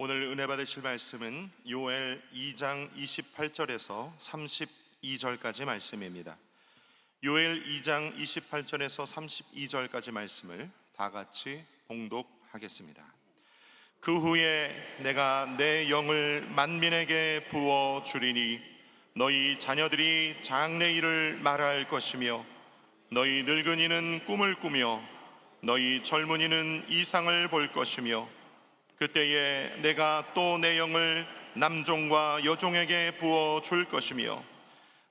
오늘 은혜 받으실 말씀은 요엘 2장 28절에서 32절까지 말씀입니다. 요엘 2장 28절에서 32절까지 말씀을 다 같이 봉독하겠습니다. 그 후에 내가 내 영을 만민에게 부어 주리니 너희 자녀들이 장래일을 말할 것이며 너희 늙은이는 꿈을 꾸며 너희 젊은이는 이상을 볼 것이며 그때에 내가 또 내 영을 남종과 여종에게 부어 줄 것이며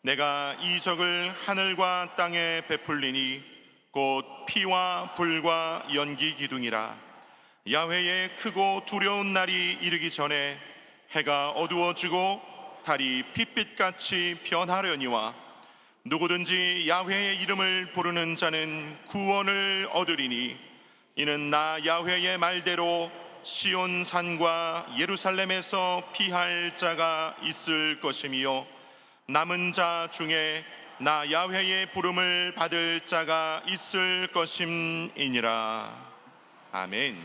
내가 이적을 하늘과 땅에 베풀리니 곧 피와 불과 연기 기둥이라. 야훼의 크고 두려운 날이 이르기 전에 해가 어두워지고 달이 핏빛같이 변하려니와 누구든지 야훼의 이름을 부르는 자는 구원을 얻으리니 이는 나 야훼의 말대로 시온 산과 예루살렘에서 피할 자가 있을 것이며 남은 자 중에 나 야훼의 부름을 받을 자가 있을 것임이니라. 아멘.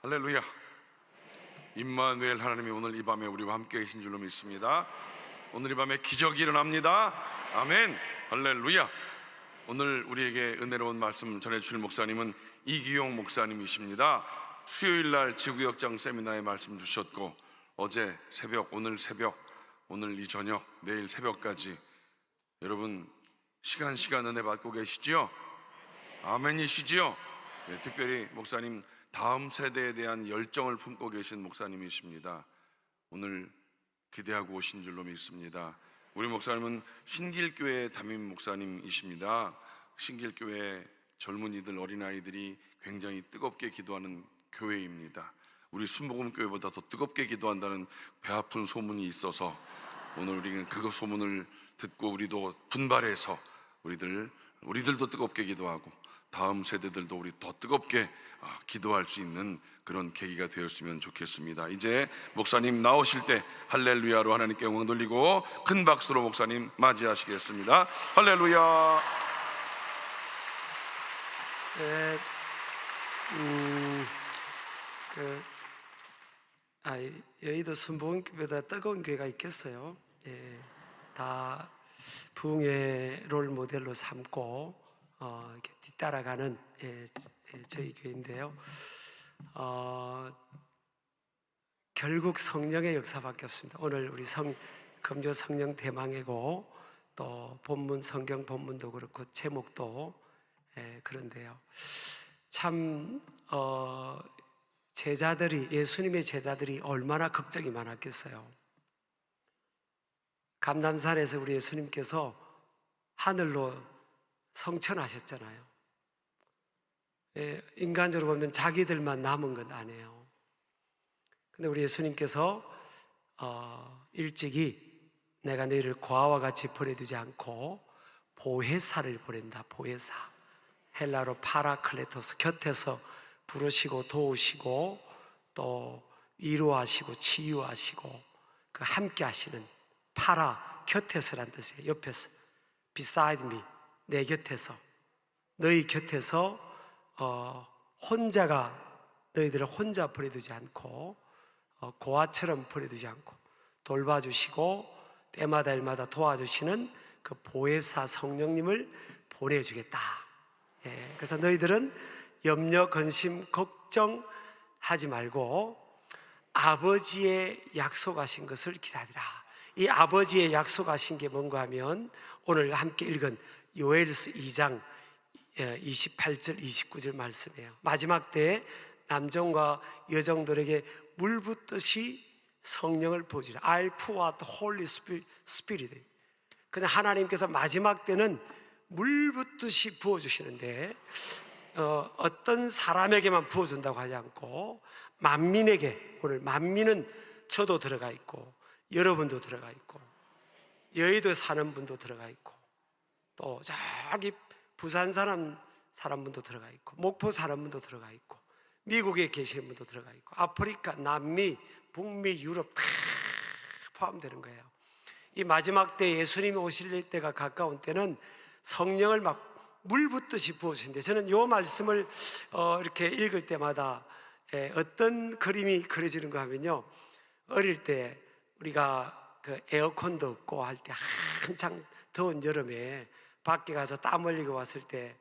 할렐루야. 임마누엘 하나님이 오늘 이 밤에 우리와 함께 계신 줄로 믿습니다. 오늘 이 밤에 기적이 일어납니다. 아멘. 할렐루야. 오늘 우리에게 은혜로운 말씀 전해주실 목사님은 이기용 목사님이십니다. 수요일날 지구역장 세미나에 말씀 주셨고 어제 새벽, 오늘 새벽, 오늘 이 저녁, 내일 새벽까지 여러분 시간 은혜 받고 계시지요? 아멘이시지요? 네, 특별히 목사님 다음 세대에 대한 열정을 품고 계신 목사님이십니다. 오늘 기대하고 오신 줄로 믿습니다. 우리 목사님은 신길교회 담임 목사님이십니다. 신길교회 젊은이들, 어린아이들이 굉장히 뜨겁게 기도하는 교회입니다. 우리 순복음교회보다 더 뜨겁게 기도한다는 배 아픈 소문이 있어서 오늘 우리는 그 소문을 듣고 우리도 분발해서 우리들도 뜨겁게 기도하고 다음 세대들도 우리 더 뜨겁게 기도할 수 있는 그런 계기가 되었으면 좋겠습니다. 이제 목사님 나오실 때 할렐루야로 하나님께 영광 돌리고 큰 박수로 목사님 맞이하시겠습니다. 할렐루야. 네, 여의도 순복음교회보다 뜨거운 교회가 있겠어요? 예, 다 부흥의 롤 모델로 삼고 이렇게 뒤따라가는 저희 교회인데요. 결국 성령의 역사밖에 없습니다. 오늘 우리 금조 성령 대망회고 또 본문 성경 본문도 그렇고 제목도 그런데요. 참 예수님의 제자들이 얼마나 걱정이 많았겠어요. 감람산에서 우리 예수님께서 하늘로 성천하셨잖아요. 인간적으로 보면 자기들만 남은 건 아니에요. 근데 우리 예수님께서 일찍이 내가 너희를 고아와 같이 버려두지 않고 보혜사를 보낸다. 보혜사, 헬라로 파라클레토스, 곁에서 부르시고 도우시고 또 위로하시고 치유하시고 그 함께 하시는, 파라, 곁에서란 뜻이에요. 옆에서, beside me, 내 곁에서, 너희 곁에서 너희들을 혼자 버려두지 않고 고아처럼 버려두지 않고 돌봐주시고 때마다 일마다 도와주시는 그 보혜사 성령님을 보내주겠다. 그래서 너희들은 염려, 근심, 걱정하지 말고 아버지의 약속하신 것을 기다리라. 이 아버지의 약속하신 게 뭔가 하면 오늘 함께 읽은 요엘서 2장 28절 29절 말씀이에요. 마지막 때에 남종과 여종들에게 물 붓듯이 성령을 부어주라. I'll pour out the Holy Spirit. 그냥 하나님께서 마지막 때는 물 붓듯이 부어주시는데 어떤 사람에게만 부어준다고 하지 않고 만민에게, 오늘 만민은 저도 들어가 있고 여러분도 들어가 있고 여의도에 사는 분도 들어가 있고 또 저기 부산 사람분도 들어가 있고 목포 사람분도 들어가 있고 미국에 계시는 분도 들어가 있고 아프리카, 남미, 북미, 유럽 다 포함되는 거예요. 이 마지막 때 예수님이 오실 때가 가까운 때는 성령을 막 물 붓듯이 부어주신데, 저는 이 말씀을 이렇게 읽을 때마다 어떤 그림이 그려지는가 하면요, 어릴 때 우리가 그 에어컨도 없고 할 때 한창 더운 여름에 밖에 가서 땀 흘리고 왔을 때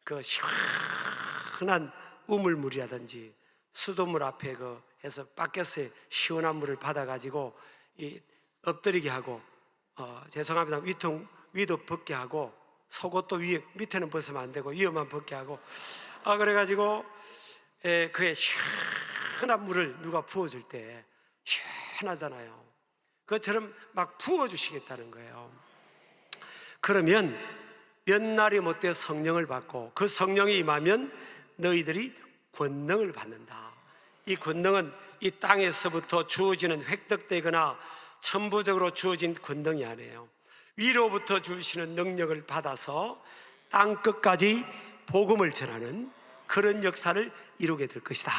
그 시원한 우물물이라든지 수돗물 앞에 그 해서 밖에서 시원한 물을 받아가지고 이 엎드리게 하고, 죄송합니다, 위도 벗게 하고, 속옷도 밑에는 벗으면 안 되고 위에만 벗게 하고, 그래가지고 그의 시원한 물을 누가 부어줄 때 시원하잖아요. 그것처럼 막 부어주시겠다는 거예요. 그러면 몇 날이 못돼 성령을 받고 그 성령이 임하면 너희들이 권능을 받는다. 이 권능은 이 땅에서부터 주어지는 획득되거나 천부적으로 주어진 권능이 아니에요. 위로부터 주시는 능력을 받아서 땅 끝까지 복음을 전하는 그런 역사를 이루게 될 것이다.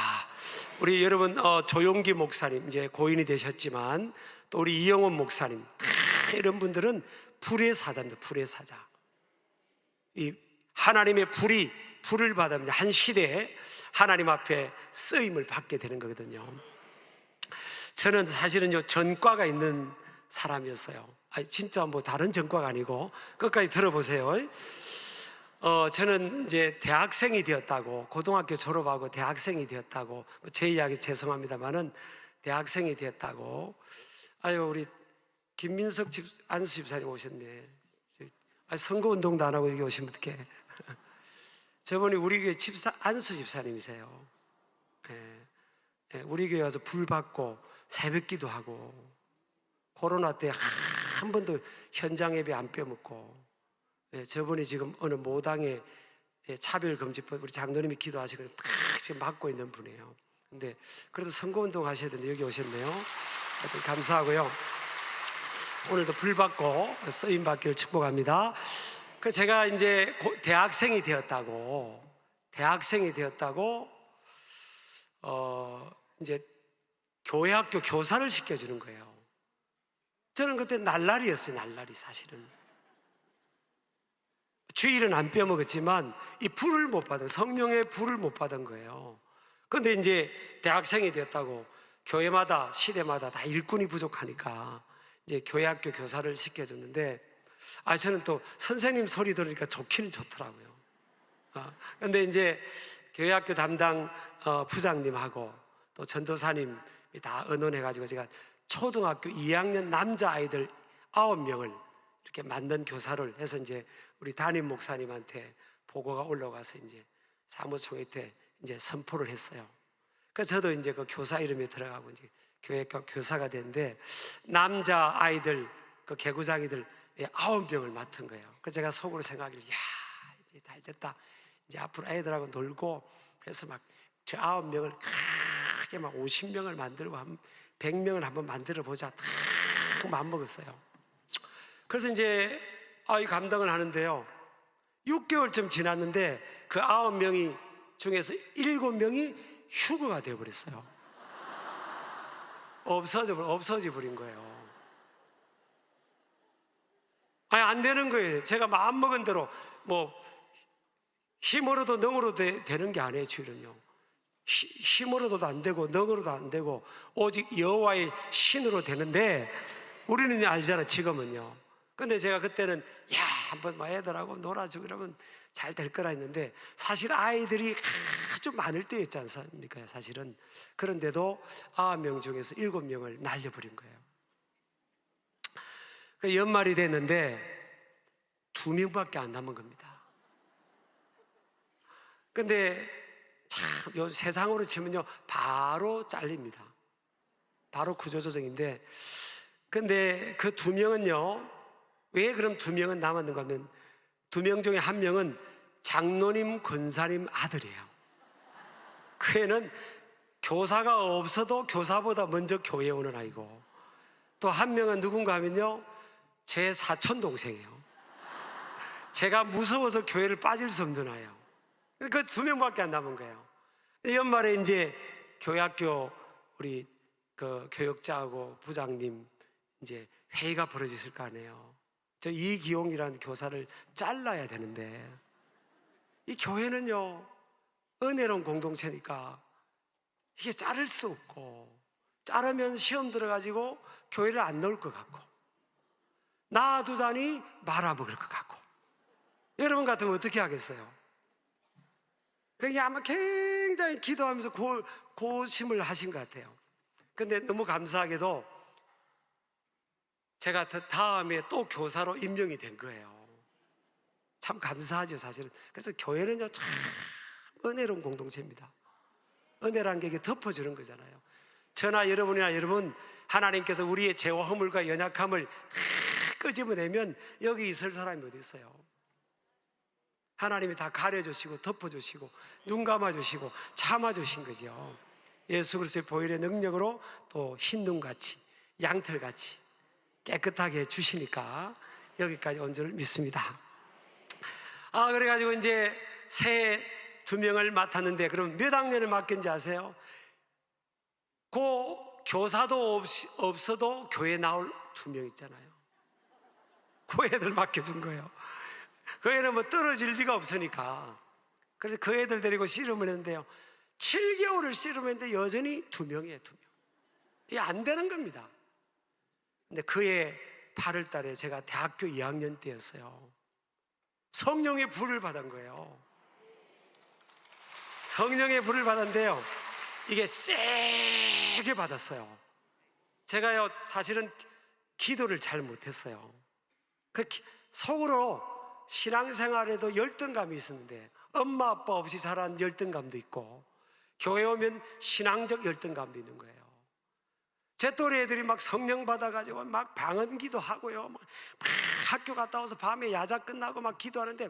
우리 여러분, 조용기 목사님 이제 고인이 되셨지만, 또 우리 이영원 목사님, 이런 분들은 불의 사자입니다. 불의 사자. 이 하나님의 불을 받으면 한 시대에 하나님 앞에 쓰임을 받게 되는 거거든요. 저는 사실은요, 전과가 있는 사람이었어요. 진짜 뭐 다른 전과가 아니고 끝까지 들어보세요. 저는 이제 대학생이 되었다고, 고등학교 졸업하고 대학생이 되었다고, 제 이야기 죄송합니다만은 대학생이 되었다고. 우리 김민석 안수 집사님 오셨네. 선거운동도 안 하고 여기 오시면 어떡해. 저분이 우리 교회 안수 집사님이세요. 우리 교회 와서 불 받고 새벽기도 하고, 코로나 때 한 번도 현장 예배 안 빼먹고, 저분이 지금 어느 모당의 차별금지법 우리 장로님이 기도하시고 딱 지금 맡고 있는 분이에요. 근데 그래도 선거운동 하셔야 되는데 여기 오셨네요. 하여튼 감사하고요. 오늘도 불 받고 쓰임 받기를 축복합니다. 제가 이제 대학생이 되었다고 이제 교회 학교 교사를 시켜주는 거예요. 저는 그때 날라리였어요. 날라리. 사실은 주일은 안 빼먹었지만 이 불을 못 받은, 성령의 불을 못 받은 거예요. 그런데 이제 대학생이 되었다고 교회마다 시대마다 다 일꾼이 부족하니까 이제 교회 학교 교사를 시켜줬는데, 저는 또 선생님 소리 들으니까 좋기는 좋더라고요. 그런데 이제 교회 학교 담당 부장님하고 또 전도사님이 다 의논해가지고 제가 초등학교 2학년 남자아이들 9명을 이렇게 만든 교사를 해서 이제 우리 담임 목사님한테 보고가 올라가서 이제 사무총회 때 이제 선포를 했어요. 그래서 저도 이제 그 교사 이름에 들어가고 이제 교회 교사가 됐는데, 남자 아이들 그 개구장이들 9명을 맡은 거예요. 그래서 제가 속으로 생각을, 이제 잘 됐다. 이제 앞으로 애들하고 놀고, 그래서 막 저 9명을 크게 막 50명을 만들고 100명을 한번 만들어 보자. 딱 마음 먹었어요. 그래서 이제 이 감당을 하는데요, 6개월쯤 지났는데 그 9명이 중에서 7명이 휴거가 되어버렸어요. 없어져 버린 거예요. 안 되는 거예요. 제가 마음 먹은 대로 뭐 힘으로도 능으로도 되는 게 아니에요. 주일은요, 힘으로도 안 되고 능으로도 안 되고 오직 여호와의 신으로 되는데, 우리는 알잖아 지금은요. 근데 제가 그때는 한번 애들하고 놀아주고 그러면 잘 될 거라 했는데, 사실 아이들이 아주 많을 때였지 않습니까? 사실은. 그런데도 9명 중에서 7명을 날려버린 거예요. 연말이 됐는데 2명밖에 안 남은 겁니다. 근데 참 요 세상으로 치면요 바로 잘립니다. 바로 구조조정인데, 근데 그 2명은요, 왜 그럼 2명은 남았는가 하면 2명 중에 1명은 장로님 권사님 아들이에요. 그 애는 교사가 없어도 교사보다 먼저 교회에 오는 아이고, 또 1명은 누군가 하면요, 제 사촌 동생이에요. 제가 무서워서 교회를 빠질 수 없는 아이예요. 그 2명밖에 안 남은 거예요. 연말에 이제 교회학교 우리 그 교역자하고 부장님 이제 회의가 벌어졌을 거 아니에요. 저 이기용이라는 교사를 잘라야 되는데, 이 교회는요 은혜로운 공동체니까 이게 자를 수 없고, 자르면 시험 들어가지고 교회를 안 넣을 것 같고, 놔두자니 말아먹을 것 같고. 여러분 같으면 어떻게 하겠어요? 그냥 아마 굉장히 기도하면서 고심을 하신 것 같아요. 근데 너무 감사하게도 제가 다음에 또 교사로 임명이 된 거예요. 참 감사하죠, 사실은. 그래서 교회는요, 참 은혜로운 공동체입니다. 은혜라는 게 이게 덮어주는 거잖아요. 저나 여러분이나 여러분, 하나님께서 우리의 죄와 허물과 연약함을 다 끄집어내면 여기 있을 사람이 어디 있어요? 하나님이 다 가려주시고 덮어주시고 눈 감아주시고 참아주신 거죠. 예수 그리스도의 보혈의 능력으로 또 흰눈같이 양털같이 깨끗하게 해주시니까 여기까지 온 줄 믿습니다. 그래가지고 이제 새해 2명을 맡았는데, 그럼 몇 학년을 맡긴지 아세요? 교사도 없어도 교회 나올 2명 있잖아요. 그 애들 맡겨준 거예요. 그 애는 뭐 떨어질 리가 없으니까. 그래서 그 애들 데리고 씨름을 했는데요, 7개월을 씨름했는데 여전히 2명이에요. 2명. 이게 안 되는 겁니다. 근데 그해 8월 달에 제가 대학교 2학년 때였어요. 성령의 불을 받은 거예요. 성령의 불을 받았는데요, 이게 세게 받았어요. 제가요, 사실은 기도를 잘 못했어요. 속으로 신앙생활에도 열등감이 있었는데, 엄마 아빠 없이 자란 열등감도 있고, 교회 오면 신앙적 열등감도 있는 거예요. 제 또래 애들이 막 성령 받아가지고 막 방언기도 하고요, 막 학교 갔다 와서 밤에 야자 끝나고 막 기도하는데,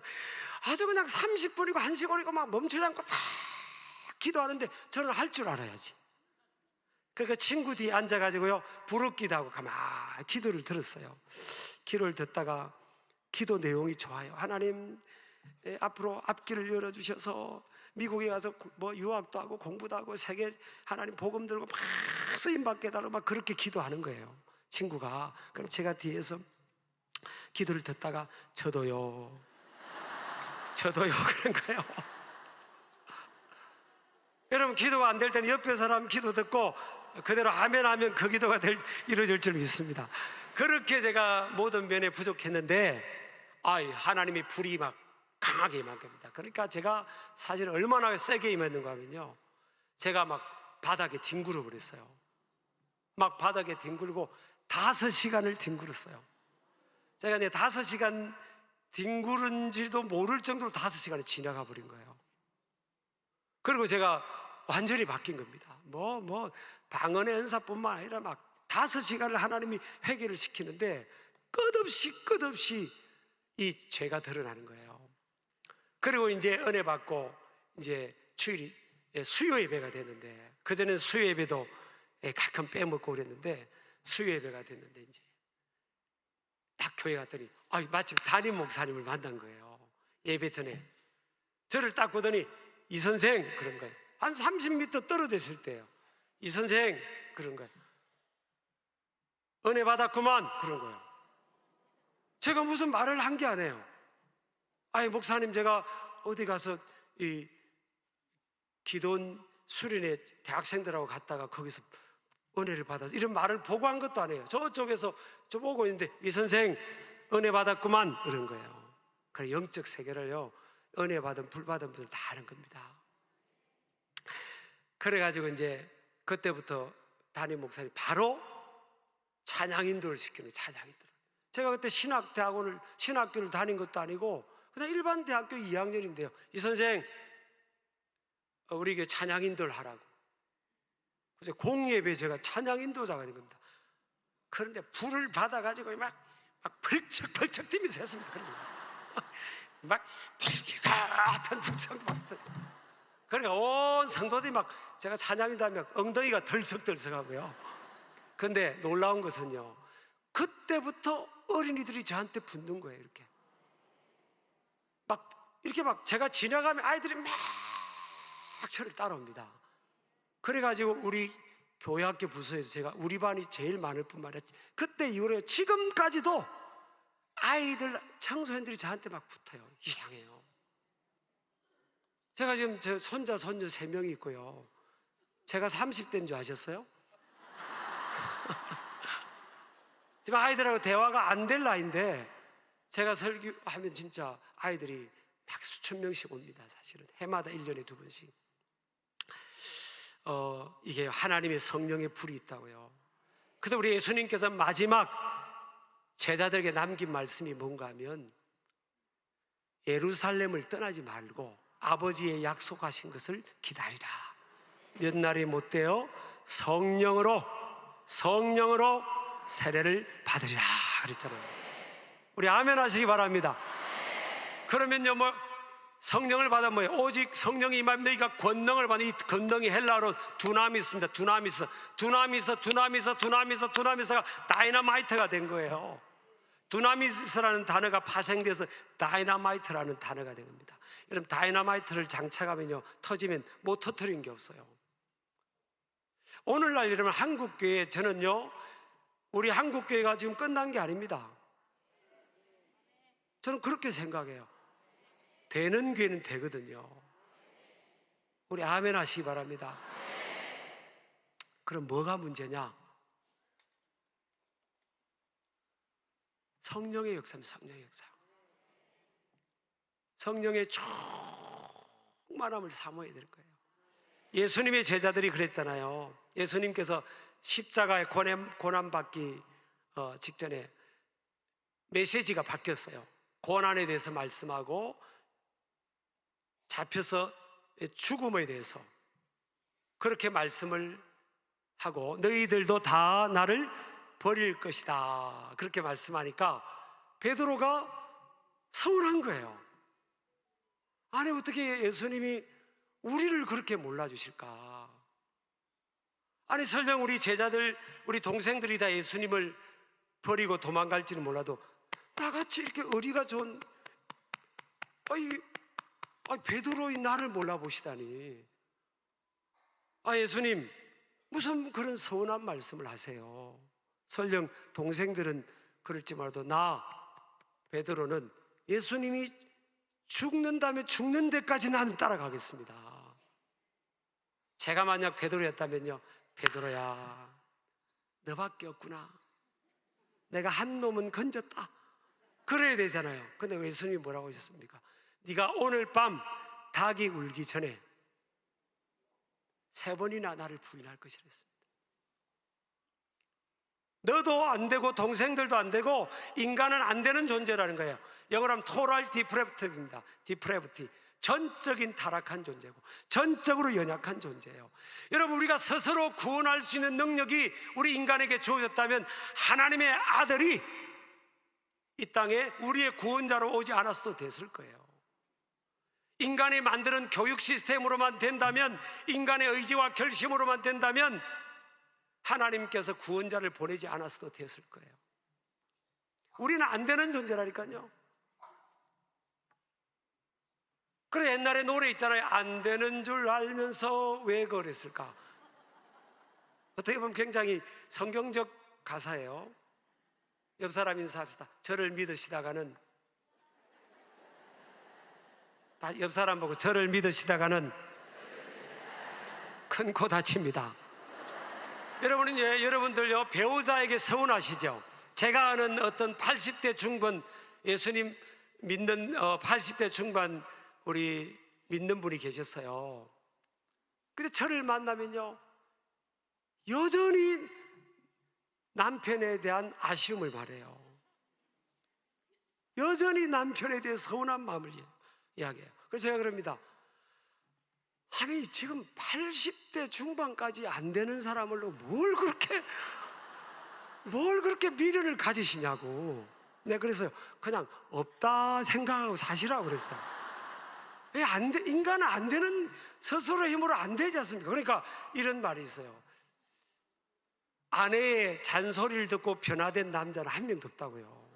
아주 그냥 30분이고 1시간이고 막 멈추지 않고 막 기도하는데, 저는 할 줄 알아야지. 그러니까 친구 뒤에 앉아가지고요, 부르기도 하고 가만히 기도를 들었어요. 기도를 듣다가 기도 내용이 좋아요. 하나님, 앞으로 앞길을 열어주셔서 미국에 가서 뭐 유학도 하고 공부도 하고 세계 하나님 복음 들고 막 쓰임 받게 해달라고 막 그렇게 기도하는 거예요, 친구가. 그럼 제가 뒤에서 기도를 듣다가 저도요 그런 거예요. 여러분, 기도가 안 될 때는 옆에 사람 기도 듣고 그대로 아멘 하면 그 기도가 이루어질 줄 믿습니다. 그렇게 제가 모든 면에 부족했는데, 하나님의 불이 막 강하게 임한 겁니다. 그러니까 제가 사실 얼마나 세게 임했는가 하면요, 제가 막 바닥에 뒹굴어 버렸어요. 막 바닥에 뒹굴고 5시간을 뒹굴었어요. 제가 5시간 뒹구른지도 모를 정도로 5시간이 지나가 버린 거예요. 그리고 제가 완전히 바뀐 겁니다. 방언의 은사뿐만 아니라 막 5시간을 하나님이 회개를 시키는데 끝없이 이 죄가 드러나는 거예요. 그리고 이제 은혜 받고 이제 주일이 수요 예배가 되는데, 그전에는 수요 예배도 가끔 빼먹고 그랬는데, 수요 예배가 됐는데 이제 딱 교회 갔더니 마침 담임 목사님을 만난 거예요. 예배 전에 저를 딱 보더니 이 선생 그런 거예요. 한 30m 떨어져 있을 때예요. 이 선생 그런 거예요. 은혜 받았구만 그런 거예요. 제가 무슨 말을 한 게 아니에요. 목사님, 제가 어디 가서 이 기돈 수련회 대학생들하고 갔다가 거기서 은혜를 받아서 이런 말을 보고 한 것도 아니에요. 저쪽에서 저 보고 있는데 이 선생 은혜 받았구만 그런 거예요. 그 영적 세계를요, 은혜 받은 불 받은 분들 다 아는 겁니다. 그래가지고 이제 그때부터 담임 목사님 바로 찬양 인도를 시키는, 찬양 인도를. 제가 그때 신학교를 다닌 것도 아니고 그냥 일반 대학교 2학년인데요. 이 선생, 우리에게 찬양 인도를 하라고. 그래서 공예배 제가 찬양 인도자가 된 겁니다. 그런데 불을 받아가지고 막 펄쩍펄쩍 뛰면서 했습니다. 그런 거. 막 불길같은 불상도 받던. 그러니까 온 성도들이 막 제가 찬양 인도하면 엉덩이가 덜썩덜썩하고요. 근데 놀라운 것은요, 그때부터 어린이들이 저한테 붙는 거예요. 이렇게 막 제가 지나가면 아이들이 막 저를 따라옵니다. 그래가지고 우리 교회학교 부서에서 제가 우리 반이 제일 많을 뿐만 아니라 그때 이후로 지금까지도 아이들, 청소년들이 저한테 막 붙어요. 이상해요. 제가 지금 저 손자, 손녀 3명이 있고요. 제가 30대인 줄 아셨어요? 지금 아이들하고 대화가 안 될 나이인데 제가 설교하면 진짜 아이들이 막 수천 명씩 옵니다. 사실은 해마다 1년에 2번씩. 이게 하나님의 성령의 불이 있다고요. 그래서 우리 예수님께서 마지막 제자들에게 남긴 말씀이 뭔가 하면 예루살렘을 떠나지 말고 아버지의 약속하신 것을 기다리라. 몇 날이 못되어 성령으로 세례를 받으리라 그랬잖아요. 우리 아멘 하시기 바랍니다. 그러면요, 성령을 받아 뭐예요? 오직 성령이 임하면 너희가 권능을 받는, 이 권능이 헬라어로 두나미스입니다. 두나미스가 다이너마이트가 된 거예요. 두나미스라는 단어가 파생돼서 다이너마이트라는 단어가 된 겁니다. 여러분, 다이너마이트를 장착하면요, 터지면 못 터뜨리는 게 없어요. 오늘날 여러분, 한국교회, 저는요, 우리 한국교회가 지금 끝난 게 아닙니다. 저는 그렇게 생각해요. 되는 교회는 되거든요. 우리 아멘 하시기 바랍니다. 그럼 뭐가 문제냐? 성령의 역사입니다. 성령의 역사. 성령의 충만함을 사모해야 될 거예요. 예수님의 제자들이 그랬잖아요. 예수님께서 십자가에 고난받기 직전에 메시지가 바뀌었어요. 고난에 대해서 말씀하고 잡혀서 죽음에 대해서 그렇게 말씀을 하고, 너희들도 다 나를 버릴 것이다 그렇게 말씀하니까 베드로가 서운한 거예요. 아니, 어떻게 예수님이 우리를 그렇게 몰라주실까? 아니, 설령 우리 제자들, 우리 동생들이 다 예수님을 버리고 도망갈지는 몰라도 나같이 이렇게 의리가 좋은 베드로의 나를 몰라보시다니. 예수님, 무슨 그런 서운한 말씀을 하세요? 설령 동생들은 그럴지 몰라도 나 베드로는 예수님이 죽는다면 죽는 데까지 나는 따라가겠습니다. 제가 만약 베드로였다면요, 베드로야, 너밖에 없구나. 내가 한 놈은 건졌다. 그래야 되잖아요. 근데 예수님이 뭐라고 하셨습니까? 네가 오늘 밤 닭이 울기 전에 3번이나 나를 부인할 것이라 했습니다. 너도 안 되고 동생들도 안 되고 인간은 안 되는 존재라는 거예요. 영어로 하면 total depravitive입니다. depravity. 전적인 타락한 존재고 전적으로 연약한 존재예요. 여러분, 우리가 스스로 구원할 수 있는 능력이 우리 인간에게 주어졌다면 하나님의 아들이 이 땅에 우리의 구원자로 오지 않았어도 됐을 거예요. 인간이 만드는 교육 시스템으로만 된다면, 인간의 의지와 결심으로만 된다면 하나님께서 구원자를 보내지 않았어도 됐을 거예요. 우리는 안 되는 존재라니까요. 그래, 옛날에 노래 있잖아요. 안 되는 줄 알면서 왜 그랬을까? 어떻게 보면 굉장히 성경적 가사예요. 옆 사람 인사합시다. 저를 믿으시다가는, 옆 사람 보고 저를 믿으시다가는 큰 코 다칩니다. 여러분들요, 배우자에게 서운하시죠? 제가 아는 어떤 80대 중반 예수님 믿는 80대 중반 우리 믿는 분이 계셨어요. 근데 저를 만나면요, 여전히 남편에 대한 아쉬움을 말해요. 여전히 남편에 대해 서운한 마음을 이야기해요. 그래서 제가 그럽니다. 아니, 지금 80대 중반까지 안 되는 사람을로 뭘 그렇게 미련을 가지시냐고. 내가 그래서 그냥 없다 생각하고 사시라고 그랬어요. 인간은 안 되는, 스스로 힘으로 안 되지 않습니까? 그러니까 이런 말이 있어요. 아내의 잔소리를 듣고 변화된 남자는 한 명도 없다고요.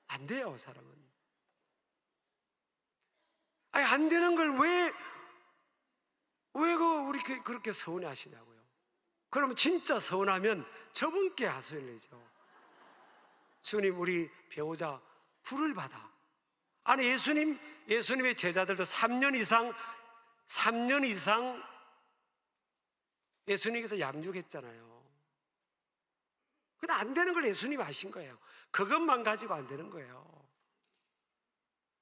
안 돼요, 사람은. 안 되는 걸 왜 우리 그렇게 서운해 하시냐고요. 그러면 진짜 서운하면 저분께 하소연을 내죠. 주님, 우리 배우자 불을 받아. 아니, 예수님의 제자들도 3년 이상 예수님께서 양육했잖아요. 근데 안 되는 걸 예수님이 하신 거예요. 그것만 가지고 안 되는 거예요.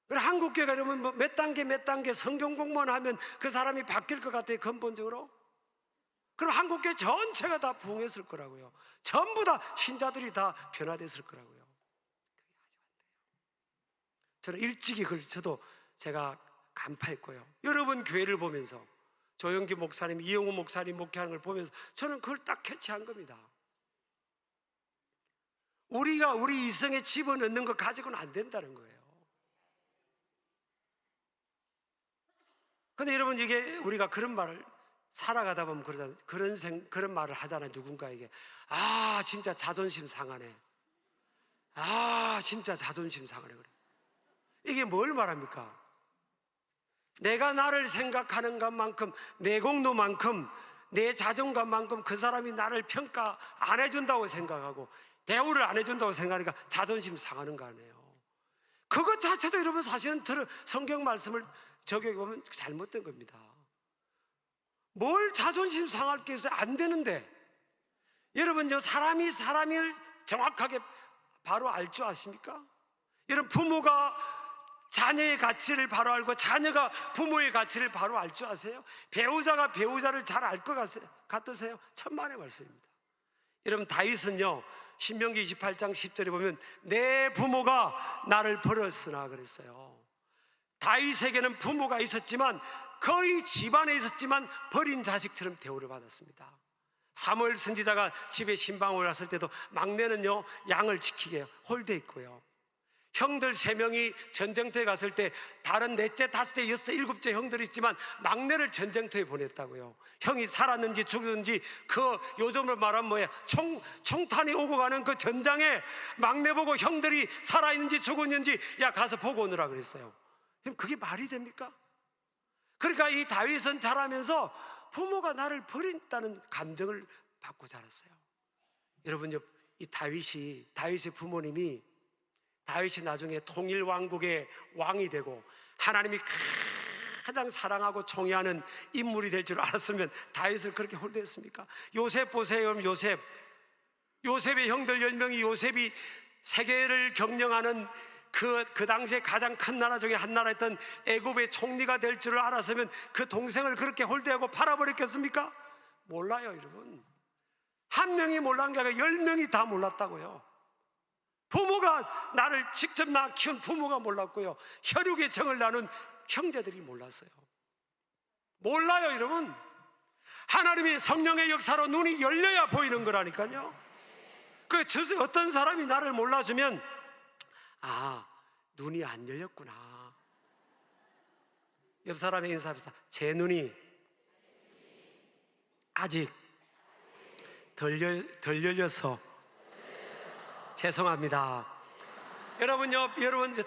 한국교회가 이러면 뭐 몇 단계 성경 공부만 하면 그 사람이 바뀔 것 같아요, 근본적으로? 그럼 한국교회 전체가 다 부흥했을 거라고요. 전부 다 신자들이 다 변화됐을 거라고요. 저는 일찍이 그걸 저도 제가 간파했고요. 여러분 교회를 보면서 조영기 목사님, 이영우 목사님 목회하는 걸 보면서 저는 그걸 딱 캐치한 겁니다. 우리가 우리 이성에 집어넣는 것 가지고는 안 된다는 거예요. 근데 여러분, 이게 우리가 그런 말을 살아가다 보면 그런 말을 하잖아요. 누군가에게. 아, 진짜 자존심 상하네. 아, 진짜 자존심 상하네. 그래. 이게 뭘 말합니까? 내가 나를 생각하는 것만큼, 내 공로만큼, 내 자존감만큼 그 사람이 나를 평가 안 해준다고 생각하고 대우를 안 해준다고 생각하니까 자존심 상하는 거 아니에요. 그것 자체도 여러분 사실은 성경 말씀을 적용해보면 잘못된 겁니다. 뭘 자존심 상할 게 있어요? 안 되는데. 여러분, 사람이 사람을 정확하게 바로 알 줄 아십니까? 여러분, 부모가 자녀의 가치를 바로 알고 자녀가 부모의 가치를 바로 알 줄 아세요? 배우자가 배우자를 잘 알 것 같으세요? 천만의 말씀입니다. 여러분, 다윗은요, 신명기 28장 10절에 보면 내 부모가 나를 버렸으나 그랬어요. 다윗에게는 부모가 있었지만, 거의 집안에 있었지만 버린 자식처럼 대우를 받았습니다. 사무엘 선지자가 집에 신방을 왔을 때도 막내는요, 양을 지키게 홀대 있고요. 형들 3명이 전쟁터에 갔을 때 다른 넷째, 다섯째, 여섯째, 일곱째 형들이 있지만 막내를 전쟁터에 보냈다고요. 형이 살았는지 죽었는지 그 요즘으로 말하면 뭐야, 총탄이 오고 가는 그 전장에 막내 보고 형들이 살아있는지 죽었는지 야 가서 보고 오느라 그랬어요. 그럼 그게 말이 됩니까? 그러니까 이 다윗은 자라면서 부모가 나를 버린다는 감정을 받고 자랐어요. 여러분요, 이 다윗의 부모님이 다윗이 나중에 통일 왕국의 왕이 되고 하나님이 가장 사랑하고 존경하는 인물이 될 줄 알았으면 다윗을 그렇게 홀대했습니까? 요셉 보세요. 요셉의 형들 10명이 요셉이 세계를 경영하는 그 당시에 가장 큰 나라 중에 한 나라였던 애굽의 총리가 될 줄 알았으면 그 동생을 그렇게 홀대하고 팔아버렸겠습니까? 몰라요, 여러분. 한 명이 몰란 게 아니라 10명이 다 몰랐다고요. 부모가 나를 직접 키운 부모가 몰랐고요, 혈육의 정을 나눈 형제들이 몰랐어요. 몰라요, 여러분. 하나님의 성령의 역사로 눈이 열려야 보이는 거라니까요. 어떤 사람이 나를 몰라주면 아, 눈이 안 열렸구나. 옆 사람의 인사합시다. 제 눈이 아직 덜 열려서 죄송합니다. 여러분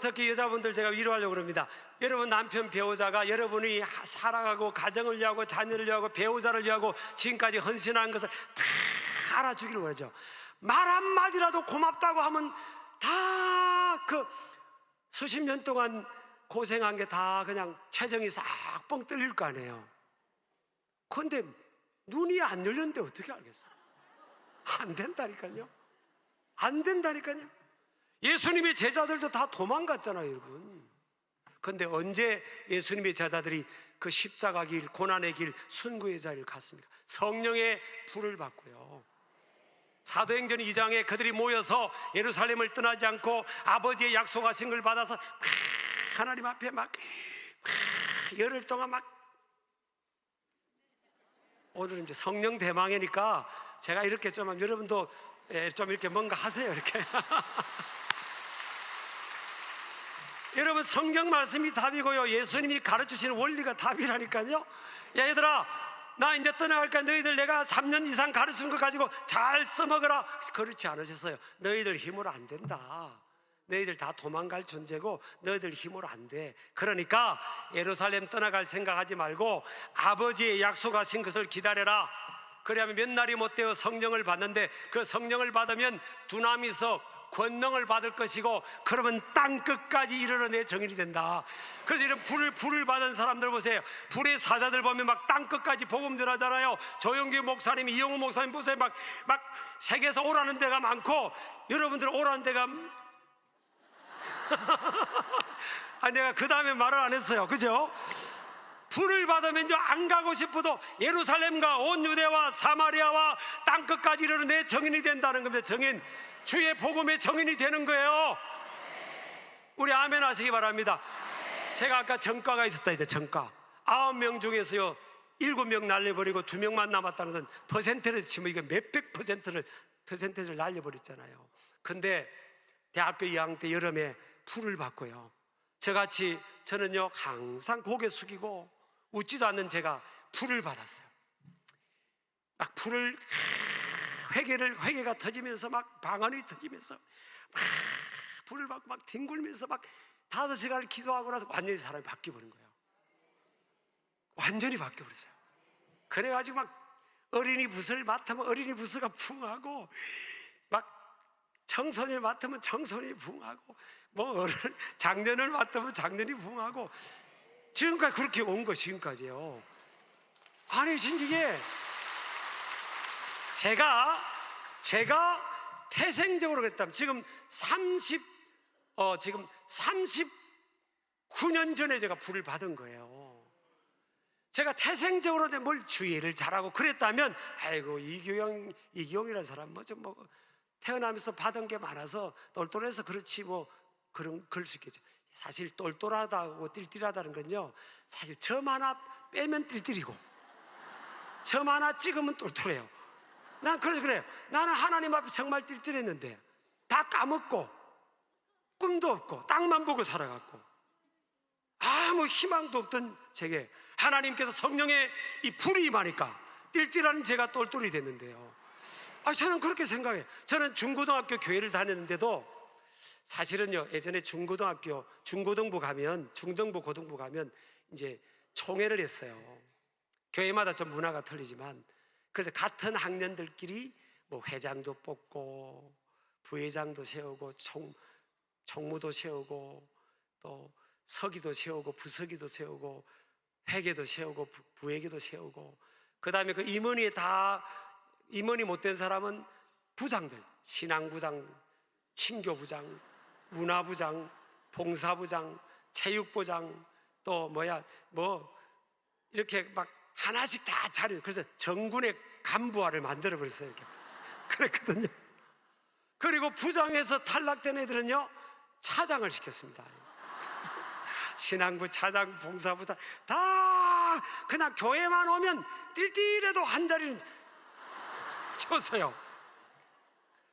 특히 여자분들 제가 위로하려고 그럽니다. 여러분 남편 배우자가 여러분이 살아가고 가정을 위하고 자녀를 위하고 배우자를 위하고 지금까지 헌신한 것을 다 알아주기를 원하죠. 말 한마디라도 고맙다고 하면 다 그 수십 년 동안 고생한 게 다 그냥 체정이 싹 뻥 뚫릴 거 아니에요. 그런데 눈이 안 열렸는데 어떻게 알겠어요? 안 된다니까요. 안 된다니까요. 예수님의 제자들도 다 도망갔잖아요, 여러분. 그런데 언제 예수님의 제자들이 그 십자가 길, 고난의 길, 순구의 자리를 갔습니까? 성령의 불을 받고요. 사도행전 2장에 그들이 모여서 예루살렘을 떠나지 않고 아버지의 약속하신 걸 받아서 하나님 앞에 열흘 동안 오늘은 이제 성령 대망이니까 제가 이렇게 좀 여러분도 좀 이렇게 뭔가 하세요, 이렇게. 여러분, 성경 말씀이 답이고요, 예수님이 가르치시는 원리가 답이라니까요. 야, 얘들아, 나 이제 떠나갈까? 너희들 내가 3년 이상 가르치는 거 가지고 잘 써먹어라. 그렇지 않으셨어요. 너희들 힘으로 안 된다. 너희들 다 도망갈 존재고 너희들 힘으로 안 돼. 그러니까 예루살렘 떠나갈 생각하지 말고 아버지의 약속하신 것을 기다려라. 그래야면 몇 날이 못 되어 성령을 받는데, 그 성령을 받으면 두나미석, 권능을 받을 것이고, 그러면 땅 끝까지 이르러 내 정인이 된다. 그래서 이런 불을 받은 사람들 보세요. 불의 사자들 보면 막 땅 끝까지 복음 전하잖아요. 조영규 목사님, 이영호 목사님 보세요. 막 세계에서 오라는 데가 많고, 여러분들 오라는 데가 내가 그 다음에 말을 안 했어요. 그죠? 불을 받으면 안 가고 싶어도 예루살렘과 온 유대와 사마리아와 땅끝까지 이르러 내 정인이 된다는 겁니다. 정인, 주의 복음의 정인이 되는 거예요. 우리 아멘 하시기 바랍니다. 제가 아까 전과가 있었다. 이제 전과 9명 중에서요 7명 날려버리고 2명만 남았다는 것은 퍼센트를 치면 이게 몇백 퍼센트를 날려버렸잖아요. 근데 대학교 2학년 때 여름에 불을 받고요, 저같이 저는요 항상 고개 숙이고 웃지도 않는 제가 불을 받았어요. 막 불을 회개가 터지면서, 막 방언이 터지면서 막 불을 받고 막 뒹굴면서 막 5시간을 기도하고 나서 완전히 사람이 바뀌어버린 거예요. 완전히 바뀌어버렸어요. 그래가지고 막 어린이 붓을 맡으면 어린이 붓가 붕하고, 막 청소년을 맡으면 청소년이 붕하고, 뭐 장년을 맡으면 장년이 붕하고, 지금까지 그렇게 온 거. 지금까지요. 아니 이게 제가 태생적으로 그랬다면 지금 39년 전에 제가 불을 받은 거예요. 제가 태생적으로 뭘 주의를 잘하고 그랬다면, 아이고 이기용이라는 사람 뭐 태어나면서 받은 게 많아서 똘똘해서 그렇지 뭐 그럴 수 있겠죠. 사실 똘똘하다고 띨띨하다는 건요, 사실 점 하나 빼면 띨띨이고 점 하나 찍으면 똘똘해요. 난 그래서 그래요. 나는 하나님 앞에 정말 띨띨했는데 다 까먹고 꿈도 없고 땅만 보고 살아갔고 아무 희망도 없던 제게 하나님께서 성령의 이 불이 임하니까 띨띨한 제가 똘똘이 됐는데요. 저는 그렇게 생각해요. 저는 중고등학교 교회를 다녔는데도 사실은요, 예전에 중고등부 가면, 중등부, 고등부 가면 이제 총회를 했어요. 교회마다 좀 문화가 틀리지만, 그래서 같은 학년들끼리 뭐 회장도 뽑고, 부회장도 세우고, 총무도 세우고, 또 서기도 세우고, 부서기도 세우고, 회계도 세우고, 부회계도 세우고, 그 다음에 그 임원이 못된 사람은 부장들, 신앙부장, 친교부장, 문화부장, 봉사부장, 체육부장, 또 이렇게 막 하나씩 다 차려. 그래서 정군의 간부화를 만들어 버렸어요. 이렇게 그랬거든요. 그리고 부장에서 탈락된 애들은요 차장을 시켰습니다. 신앙부 차장, 봉사부장 다 그냥 교회만 오면 띨띨해도 한 자리는 줬어요.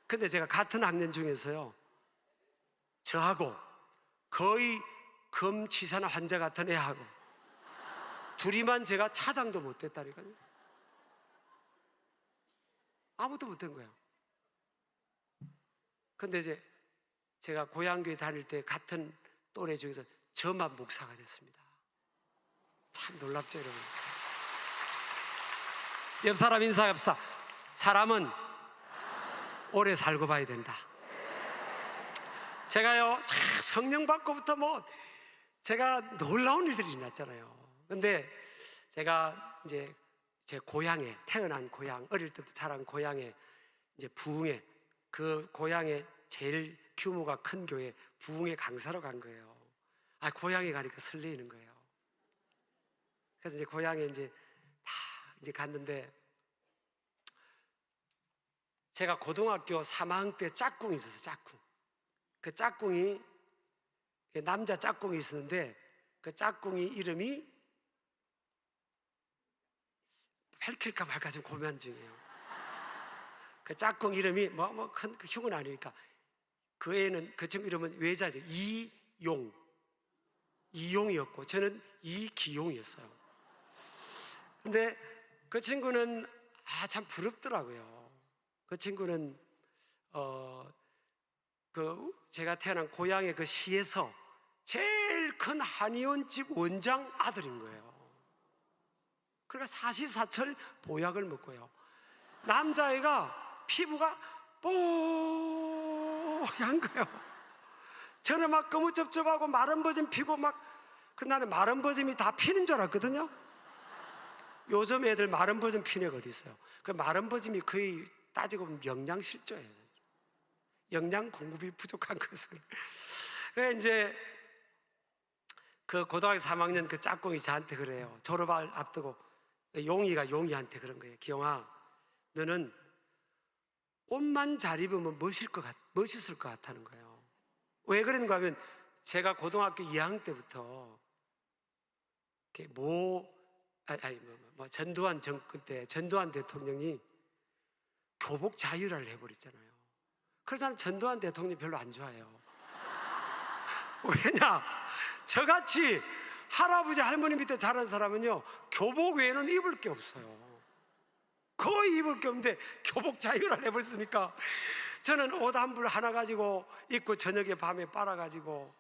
근데 제가 같은 학년 중에서요, 저하고 거의 검치사나 환자 같은 애하고 둘이만 제가 차장도 못 됐다니까요. 아무도 못 된 거예요. 근데 이제 제가 고향교회 다닐 때 같은 또래 중에서 저만 목사가 됐습니다. 참 놀랍죠, 여러분. 옆 사람 인사합시다. 사람은 오래 살고 봐야 된다. 제가요 성령 받고부터 제가 놀라운 일들이 일어났잖아요. 근데 제가 이제 제 고향에, 태어난 고향, 어릴 때부터 자란 고향에 이제 부흥회, 그 고향에 제일 규모가 큰 교회 부흥회 강사로 간 거예요. 고향에 가니까 설레이는 거예요. 그래서 이제 고향에 이제 갔는데, 제가 고등학교 3학년 때 짝꿍이 있었어요. 짝꿍. 그 짝꿍이, 남자 짝꿍이 있었는데 그 짝꿍이 이름이 밝힐까 말까 지금 고민 중이에요. 그 짝꿍 이름이 큰 흉은 아니니까 그 친구 이름은 외자죠. 이용이었고 저는 이기용이었어요. 근데 그 친구는 참 부럽더라고요. 그 친구는 제가 태어난 고향의 그 시에서 제일 큰 한의원집 원장 아들인 거예요. 그러니까 사시사철 보약을 먹고요. 남자애가 피부가 뽀얀 거예요. 저는 막 거무cepcep하고 마른 버짐 피고 막, 나는 마른 버짐이 다 피는 줄 알았거든요. 요즘 애들 마른 버짐 피는 애가 어디 있어요? 그 마른 버짐이 거의 따지고 보면 영양실조예요. 영양 공급이 부족한 것을. 그래서 이제 그 고등학교 3학년 그 짝꿍이 저한테 그래요. 졸업을 앞두고 용이한테 그런 거예요. 기용아, 너는 옷만 잘 입으면 멋있을 것 같다는 거예요. 왜 그런가 하면 제가 고등학교 2학년 때부터 전두환 정권 때 전두환 대통령이 교복 자유화를 해버렸잖아요. 그래서 나는 전두환 대통령 별로 안 좋아해요. 왜냐? 저같이 할아버지 할머니 밑에 자란 사람은요, 교복 외에는 입을 게 없어요. 거의 입을 게 없는데 교복 자유화를 해버렸으니까 저는 옷 한 벌 하나 가지고 입고 저녁에 밤에 빨아가지고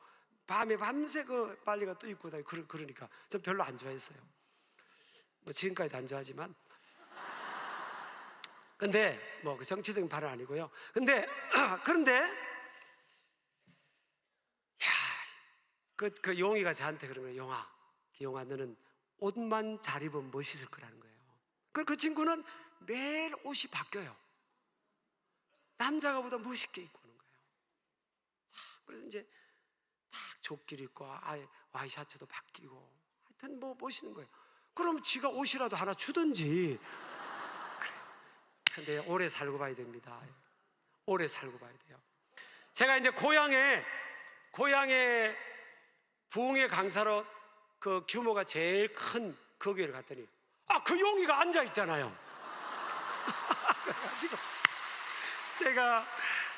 밤에 밤새 그 빨리가 또 입고 다니고 그러니까 전 별로 안 좋아했어요. 뭐 지금까지도 안 좋아하지만. 근데 뭐 그 정치적인 발언 아니고요. 그런데 그 용이가 저한테 그런 거예요. 용아 너는 옷만 잘 입으면 멋있을 거라는 거예요. 그 친구는 매일 옷이 바뀌어요. 남자가 보다 멋있게 입고 오는 거예요. 그래서 이제 딱 조끼를 입고 와이셔츠도 바뀌고 하여튼 뭐 멋있는 거예요. 그럼 지가 옷이라도 하나 주든지. 그래요. 근데 오래 살고 봐야 됩니다. 오래 살고 봐야 돼요. 제가 이제 고향에 부흥회 강사로 그 규모가 제일 큰 그 교회를 갔더니 그 용이가 앉아 있잖아요. 그래가지고 제가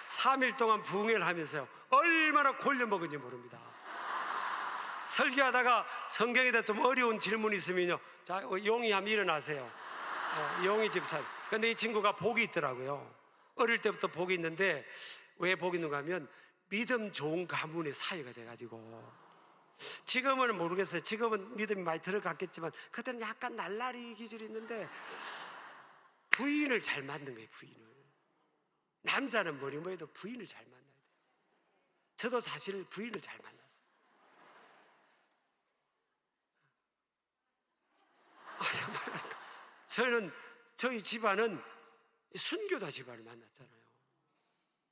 3일 동안 부흥회를 하면서요, 얼마나 골려 먹은지 모릅니다. 설교하다가 성경에다 좀 어려운 질문이 있으면요, 자, 용이 한번 일어나세요. 용이 집사. 근데 이 친구가 복이 있더라고요. 어릴 때부터 복이 있는데 왜 복이 있는가 하면 믿음 좋은 가문의 사이가 돼가지고. 지금은 모르겠어요. 지금은 믿음이 많이 들어갔겠지만 그때는 약간 날라리 기질이 있는데 부인을 잘 만든 거예요. 부인을. 남자는 뭐니 뭐해도 부인을 잘 만나야 돼요. 저도 사실 부인을 잘 만났어요. 저희 집안은 순교자 집안을 만났잖아요.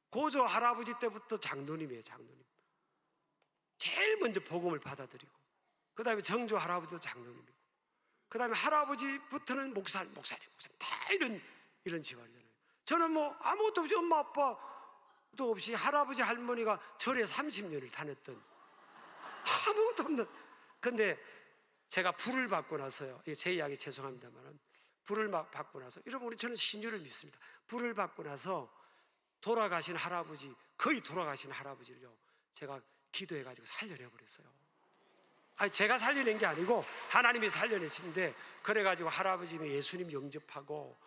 고조 할아버지 때부터 장로님이에요. 장로님. 제일 먼저 복음을 받아들이고, 그 다음에 정조 할아버지도 장로님이고, 그 다음에 할아버지부터는 목사님 다 이런 집안이잖아요. 저는 뭐 아무것도 없이 엄마 아빠도 없이 할아버지 할머니가 절에 30년을 다녔던 아무것도 없는. 근데 제가 불을 받고 나서요, 제 이야기 죄송합니다만 불을 받고 나서, 여러분 저는 신유를 믿습니다. 불을 받고 나서 거의 돌아가신 할아버지를요, 제가 기도해가지고 살려내버렸어요. 제가 살려낸 게 아니고 하나님이 살려내신데, 그래가지고 할아버지는 예수님 영접하고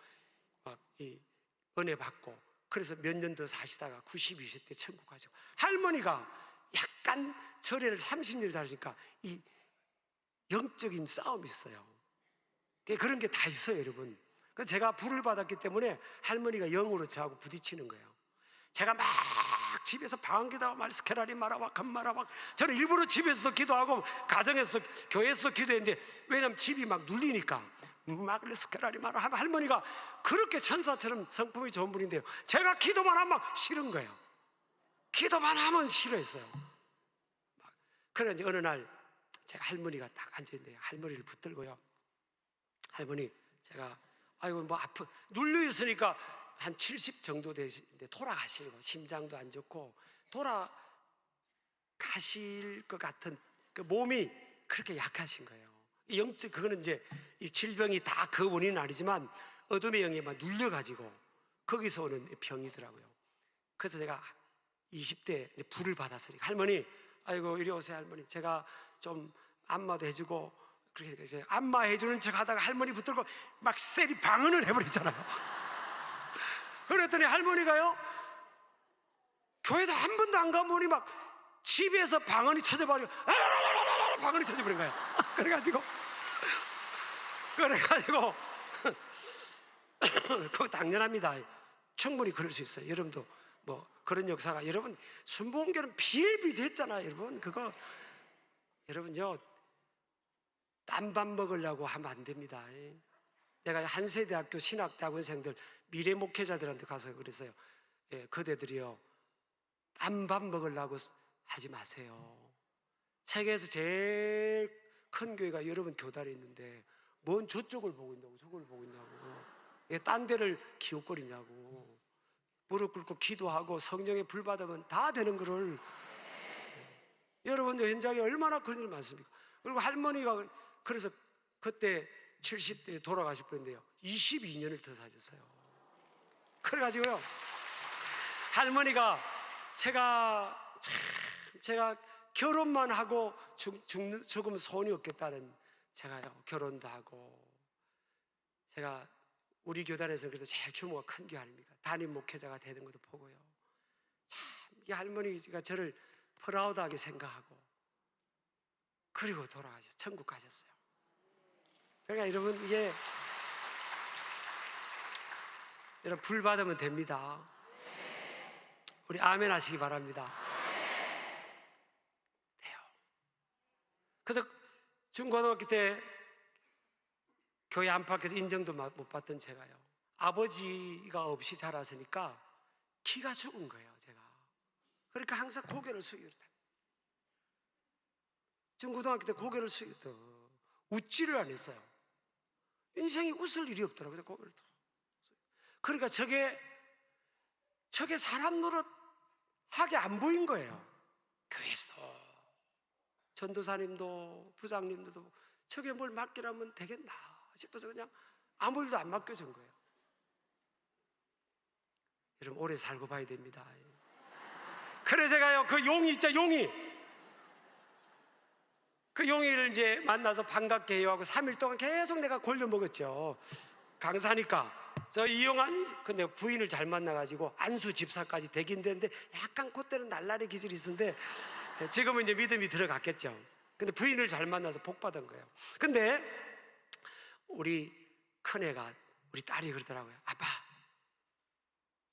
막 이 은혜 받고, 그래서 몇 년 더 사시다가 92세 때 천국 가시고, 할머니가 약간 절에를 30년 다니니까 이 영적인 싸움이 있어요. 그런 게 다 있어요, 여러분. 그래서 제가 불을 받았기 때문에 할머니가 영으로 저하고 부딪히는 거예요. 제가 막 집에서 방언기도하고 말스케라리 마라와 간마라와, 저는 일부러 집에서도 기도하고 가정에서 교회에서도 기도했는데, 왜냐하면 집이 막 눌리니까 막 스케라리 마라 하면 할머니가 그렇게 천사처럼 성품이 좋은 분인데요, 제가 기도만 하면 막 싫은 거예요. 기도만 하면 싫어했어요. 그래서 이제 어느 날 제가 할머니가 딱 앉아있는데 할머니를 붙들고요, 할머니 제가 뭐 눌려 있으니까 한 70 정도 되시는데 돌아가시고, 심장도 안 좋고 돌아가실 것 같은 그 몸이 그렇게 약하신 거예요. 영적, 그거는 이제 이 질병이 다 그 원인은 아니지만 어둠의 영에 막 눌려가지고 거기서 오는 병이더라고요. 그래서 제가 20대 이제 불을 받았으니까, 할머니 이리 오세요. 할머니 제가 좀 안마도 해주고, 그렇게 이제 안마 해주는 척 하다가 할머니 붙들고 막 세리 방언을 해버리잖아요. 그랬더니 할머니가요, 교회도 한 번도 안 가보니 막 집에서 방언이 터져버리고 방언이 터져버린 거예요. 그래가지고 그거 당연합니다. 충분히 그럴 수 있어요. 여러분도 뭐 그런 역사가, 여러분 순복음교는 비일비재했잖아요. 여러분 그거, 여러분요 딴밥 먹으려고 하면 안 됩니다. 내가 한세대학교 신학대학원생들 미래 목회자들한테 가서 그랬어요. 그대들이요 딴밥 먹으려고 하지 마세요. 세계에서 제일 큰 교회가 여러분 교단에 있는데 뭔 저쪽을 보고 있냐고 저걸 보고 있냐고, 딴 데를 기웃거리냐고. 무릎 꿇고 기도하고 성령의 불 받으면 다 되는 거를, 여러분 현장에 얼마나 그런 일 많습니까? 그리고 할머니가 그래서 그때 70대에 돌아가실 뻔했는데요 22년을 더 사셨어요. 그래가지고요 할머니가 제가 결혼만 하고 죽으면 소원이 없겠다는, 제가요 결혼도 하고, 제가 우리 교단에서는 그래도 제일 규모가 큰 교회 아닙니까? 담임 목회자가 되는 것도 보고요, 참 이 할머니가 저를 프라우드하게 생각하고 그리고 돌아가셔서 천국 가셨어요. 그러니까 여러분 이게, 여러분 불 받으면 됩니다. 우리 아멘 하시기 바랍니다. 돼요. 그래서 중고등학교 때 교회 안팎에서 인정도 못 받던 제가요 아버지가 없이 자랐으니까 기가 죽은 거예요 제가. 그러니까 항상 고개를 숙이고, 중고등학교 때 고개를 숙이고 웃지를 안 했어요. 인생이 웃을 일이 없더라고요. 고개를 또. 그러니까 저게 사람 노릇 하게 안 보인 거예요. 교회에서도 전도사님도 부장님들도 저게 뭘 맡기라면 되겠나 싶어서 그냥 아무 일도 안 맡겨준 거예요. 여러분 오래 살고 봐야 됩니다. 그래 제가요 그 용이 있죠, 용이. 그 용이를 이제 만나서 반갑게 해요하고 3일 동안 계속 내가 골려 먹었죠. 강사니까. 저 이용한, 근데 부인을 잘 만나가지고 안수 집사까지 되긴 되는데 약간 그때는 날라리 기질이 있었는데 지금은 이제 믿음이 들어갔겠죠. 근데 부인을 잘 만나서 복 받은 거예요. 근데 우리 큰애가, 우리 딸이 그러더라고요. 아빠,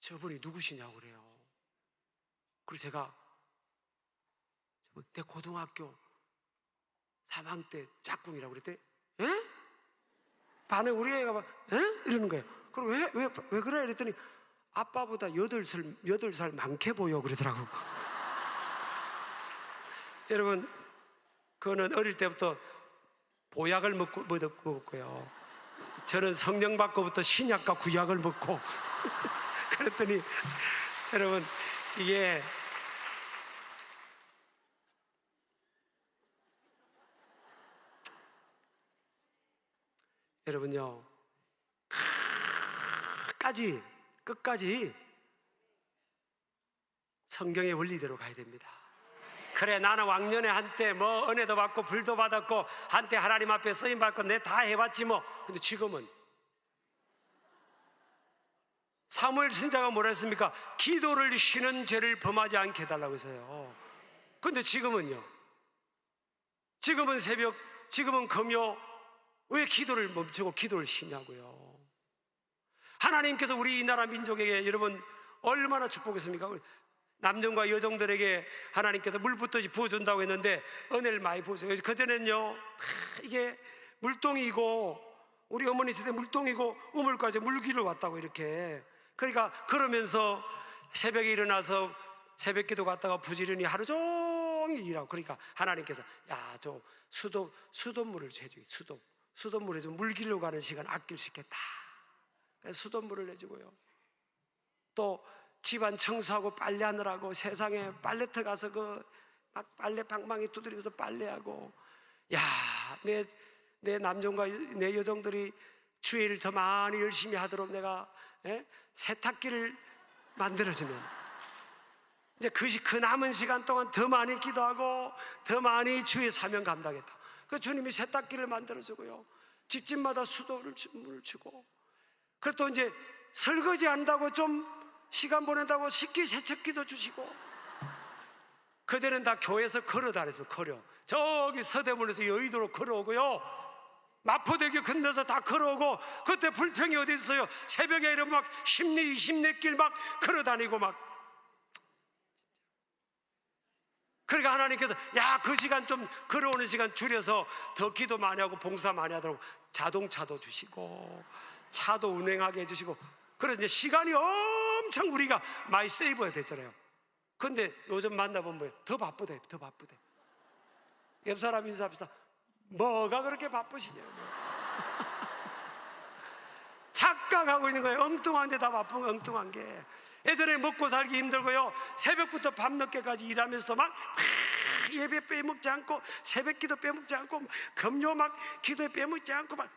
저분이 누구시냐고 그래요. 그래서 제가 내 고등학교 3학년 때 짝꿍이라고 그랬더니 에? 반에 우리 애가 막 에? 이러는 거예요. 그럼 왜 그래? 이랬더니 아빠보다 8살 많게 보여 그러더라고. 여러분 그거는 어릴 때부터 보약을 먹었고요. 저는 성령 받고부터 신약과 구약을 먹고 그랬더니 여러분 이게 여러분요 끝까지 성경의 원리대로 가야 됩니다. 그래 나는 왕년에 한때 뭐 은혜도 받고 불도 받았고 한때 하나님 앞에 쓰임 받고 내 다 해봤지 뭐. 근데 지금은 사무엘 선지자가 뭐라 했습니까? 기도를 쉬는 죄를 범하지 않게 해달라고 했어요. 근데 지금은요, 지금은 새벽, 지금은 금요, 왜 기도를 멈추고 기도를 쉬냐고요. 하나님께서 우리 이 나라 민족에게 여러분 얼마나 축복했습니까? 남정과 여정들에게 하나님께서 물 붓듯이 부어준다고 했는데 은혜를 많이 부으세요. 그래서 그전에는요 이게 물동이고 우리 어머니 세대 물동이고 우물가에 물기를 왔다고 이렇게. 그러니까 그러면서 새벽에 일어나서 새벽기도 갔다가 부지런히 하루 종일 일하고. 그러니까 하나님께서 야 저 수돗물을 제주기 수돗물에 좀 물 길러 가는 시간 아낄 수 있겠다. 그래서 수돗물을 내주고요. 또 집안 청소하고 빨래하느라고 세상에 빨래터 가서 막 빨래 방망이 두드리면서 빨래하고. 야, 내 남정과 내 여정들이 주의 일을 더 많이 열심히 하도록 내가 세탁기를 만들어주면 이제 그 남은 시간 동안 더 많이 기도하고 더 많이 주의 사명 감당했다. 그 주님이 세탁기를 만들어주고요. 집집마다 수도를 물을 주고. 그리고 또 이제 설거지 한다고 좀 시간 보낸다고 식기 세척기도 주시고. 그전엔 다 교회에서 걸어 다녔어요. 저기 서대문에서 여의도로 걸어오고요, 마포대교 건너서 다 걸어오고. 그때 불평이 어디 있어요? 새벽에 이러면 막 10리 20리 길 막 걸어 다니고 막 그러니까 하나님께서 야, 그 시간 좀 걸어오는 시간 줄여서 더 기도 많이 하고 봉사 많이 하도록 자동차도 주시고 차도 운행하게 해주시고, 그래서 이제 시간이 엄청 우리가 많이 세이브가 됐잖아요. 근데 요즘 만나보면 뭐예요? 더 바쁘대, 더 바쁘대. 옆 사람 인사합시다. 뭐가 그렇게 바쁘시냐고. 착각하고 있는 거예요. 엉뚱한데 다 바쁜 거, 엉뚱한 게. 예전에 먹고 살기 힘들고요, 새벽부터 밤늦게까지 일하면서 막 예배 빼먹지 않고, 새벽 기도 빼먹지 않고, 금요 막 기도에 빼먹지 않고 막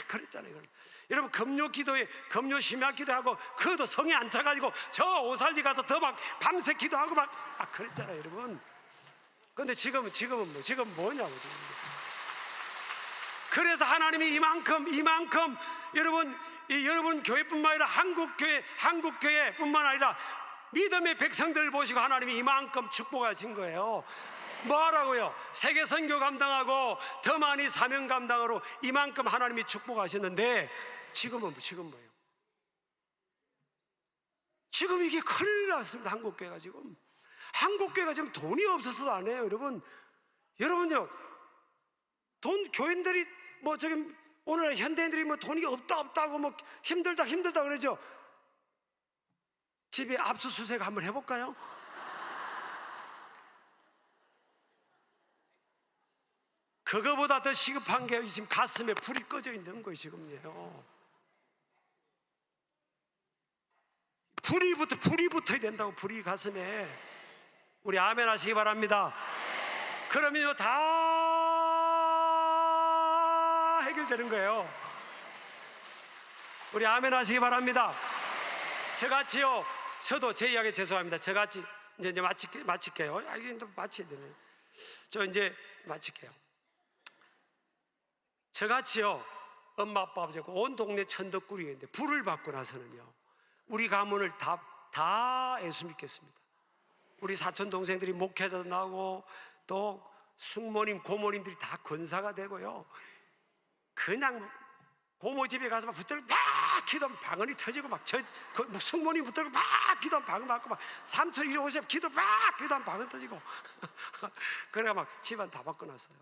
그랬잖아요. 여러분, 금요 기도에 금요 심야 기도하고 그것도 성에 안 차가지고 저 오살리 가서 더 막 밤새 기도하고 막 그랬잖아요, 여러분. 근데 지금은 뭐냐고 지금. 그래서 하나님이 이만큼 여러분 교회뿐만 아니라 한국교회뿐만 아니라 믿음의 백성들을 보시고 하나님이 이만큼 축복하신 거예요. 뭐 하라고요? 세계 선교 감당하고 더 많이 사명 감당으로 이만큼 하나님이 축복하셨는데, 지금은 뭐예요? 지금 이게 큰일 났습니다. 한국교회가 지금 돈이 없어서도 안 해요. 여러분요, 교인들이 뭐 저기 오늘 현대인들이 뭐 돈이 없다고 뭐 힘들다 그러죠. 집에 압수수색 한번 해볼까요? 그거보다 더 시급한 게 지금 가슴에 불이 꺼져 있는 거예요, 지금요. 불이 붙어야 된다고, 불이 가슴에. 우리 아멘 하시기 바랍니다. 그러면 다 해결되는 거예요. 우리 아멘 하시기 바랍니다. 저같이요, 저도 제 이야기 죄송합니다. 저같이 이제 마칠게요. 이게 또 마쳐야 되네. 저 이제 마칠게요. 저같이요, 엄마 아빠 없고 온 동네 천덕꾸리인데 불을 받고 나서는요, 우리 가문을 다 예수 믿겠습니다. 우리 사촌 동생들이 목회자도 나오고 또 숙모님 고모님들이 다 권사가 되고요, 그냥 고모 집에 가서 막 붙들고 막 기도하면 방언이 터지고, 막 숙모님 붙들고 막 기도하면 방언 받고, 막 삼촌 이리 오세요 기도 막 기도하면 방언 터지고 그래가 막 집안 다 바꿔 놨어요.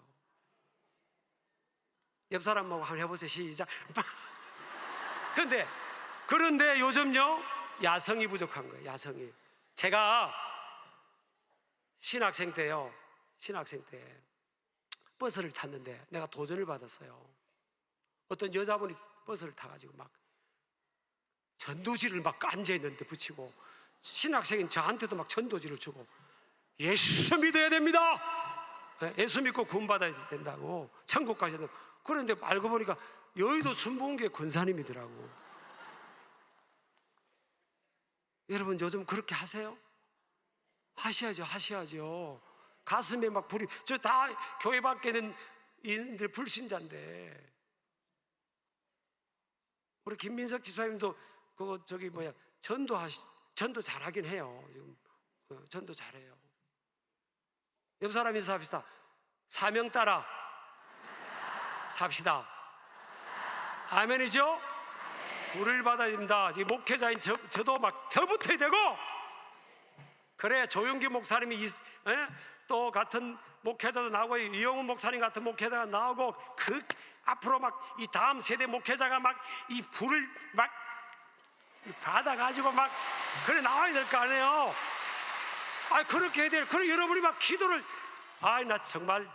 옆 사람하고 한번 해보세요. 시작. 그런데 요즘요, 야성이 부족한 거예요. 야성이. 제가 신학생 때 버스를 탔는데 내가 도전을 받았어요. 어떤 여자분이 버스를 타가지고 막 전도지를 막 앉아있는데 붙이고, 신학생인 저한테도 막 전도지를 주고, 예수 믿어야 됩니다. 예수 믿고 구원받아야 된다고, 천국 가셔야 된다고. 그런데 알고 보니까 여의도 순복음교회 권사님이더라고. 여러분, 요즘 그렇게 하세요? 하셔야죠. 가슴에 막 불이, 저 다 교회 밖에는 인들 불신자인데. 우리 김민석 집사님도 그거 전도 잘하긴 해요. 지금 전도 잘해요. 옆 사람 인사합시다. 사명 따라 삽시다. 아멘이죠? 불을 받아야 됩니다. 목회자인 저도 막 더 붙어야 되고, 그래 조용기 목사님이 또 같은 목회자도 나오고, 이영훈 목사님 같은 목회자가 나오고, 그 앞으로 막 이 다음 세대 목회자가 막 이 불을 막 받아가지고 막 그래 나와야 될 거 아니에요. 그렇게 해야 돼요. 그래 여러분이 막 기도를, 나 정말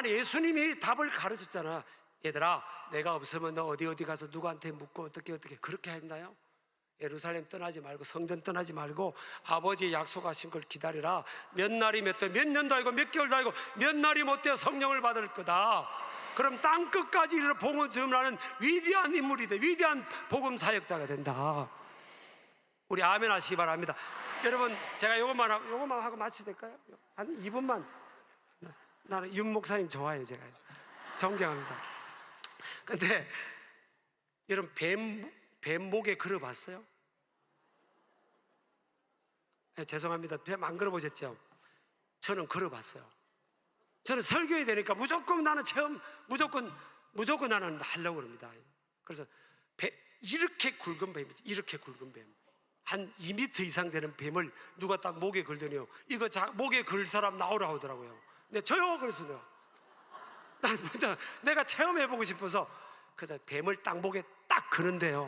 예수님이 답을 가르쳤잖아. 얘들아, 내가 없으면 너 어디 가서 누구한테 묻고 어떻게 그렇게 했나요? 예루살렘 떠나지 말고, 성전 떠나지 말고 아버지의 약속하신 걸 기다리라. 몇 날이 몇 년도 아니고 몇 개월도 아니고 몇 날이 못 되어 성령을 받을 거다. 그럼 땅 끝까지 이르러 복음 전하는 위대한 인물이 돼. 위대한 복음 사역자가 된다. 우리 아멘 하시기 바랍니다. 여러분, 제가 요것만 하고 마치도 될까요? 한 2분만. 나는 윤 목사님 좋아해요. 제가 존경합니다. 근데 여러분, 뱀 목에 걸어봤어요? 죄송합니다. 뱀 안 걸어보셨죠? 저는 걸어봤어요. 저는 설교해야 되니까 무조건 나는 무조건 나는 하려고 합니다. 그래서 이렇게 굵은 뱀이죠. 이렇게 굵은 뱀. 한 2m 이상 되는 뱀을 누가 딱 목에 걸더니요, 이거 목에 걸 사람 나오라 하더라고요. 근데 저요, 그래서 난 먼저 내가 체험해보고 싶어서 그래서 뱀을 딱 목에 딱 거는데요,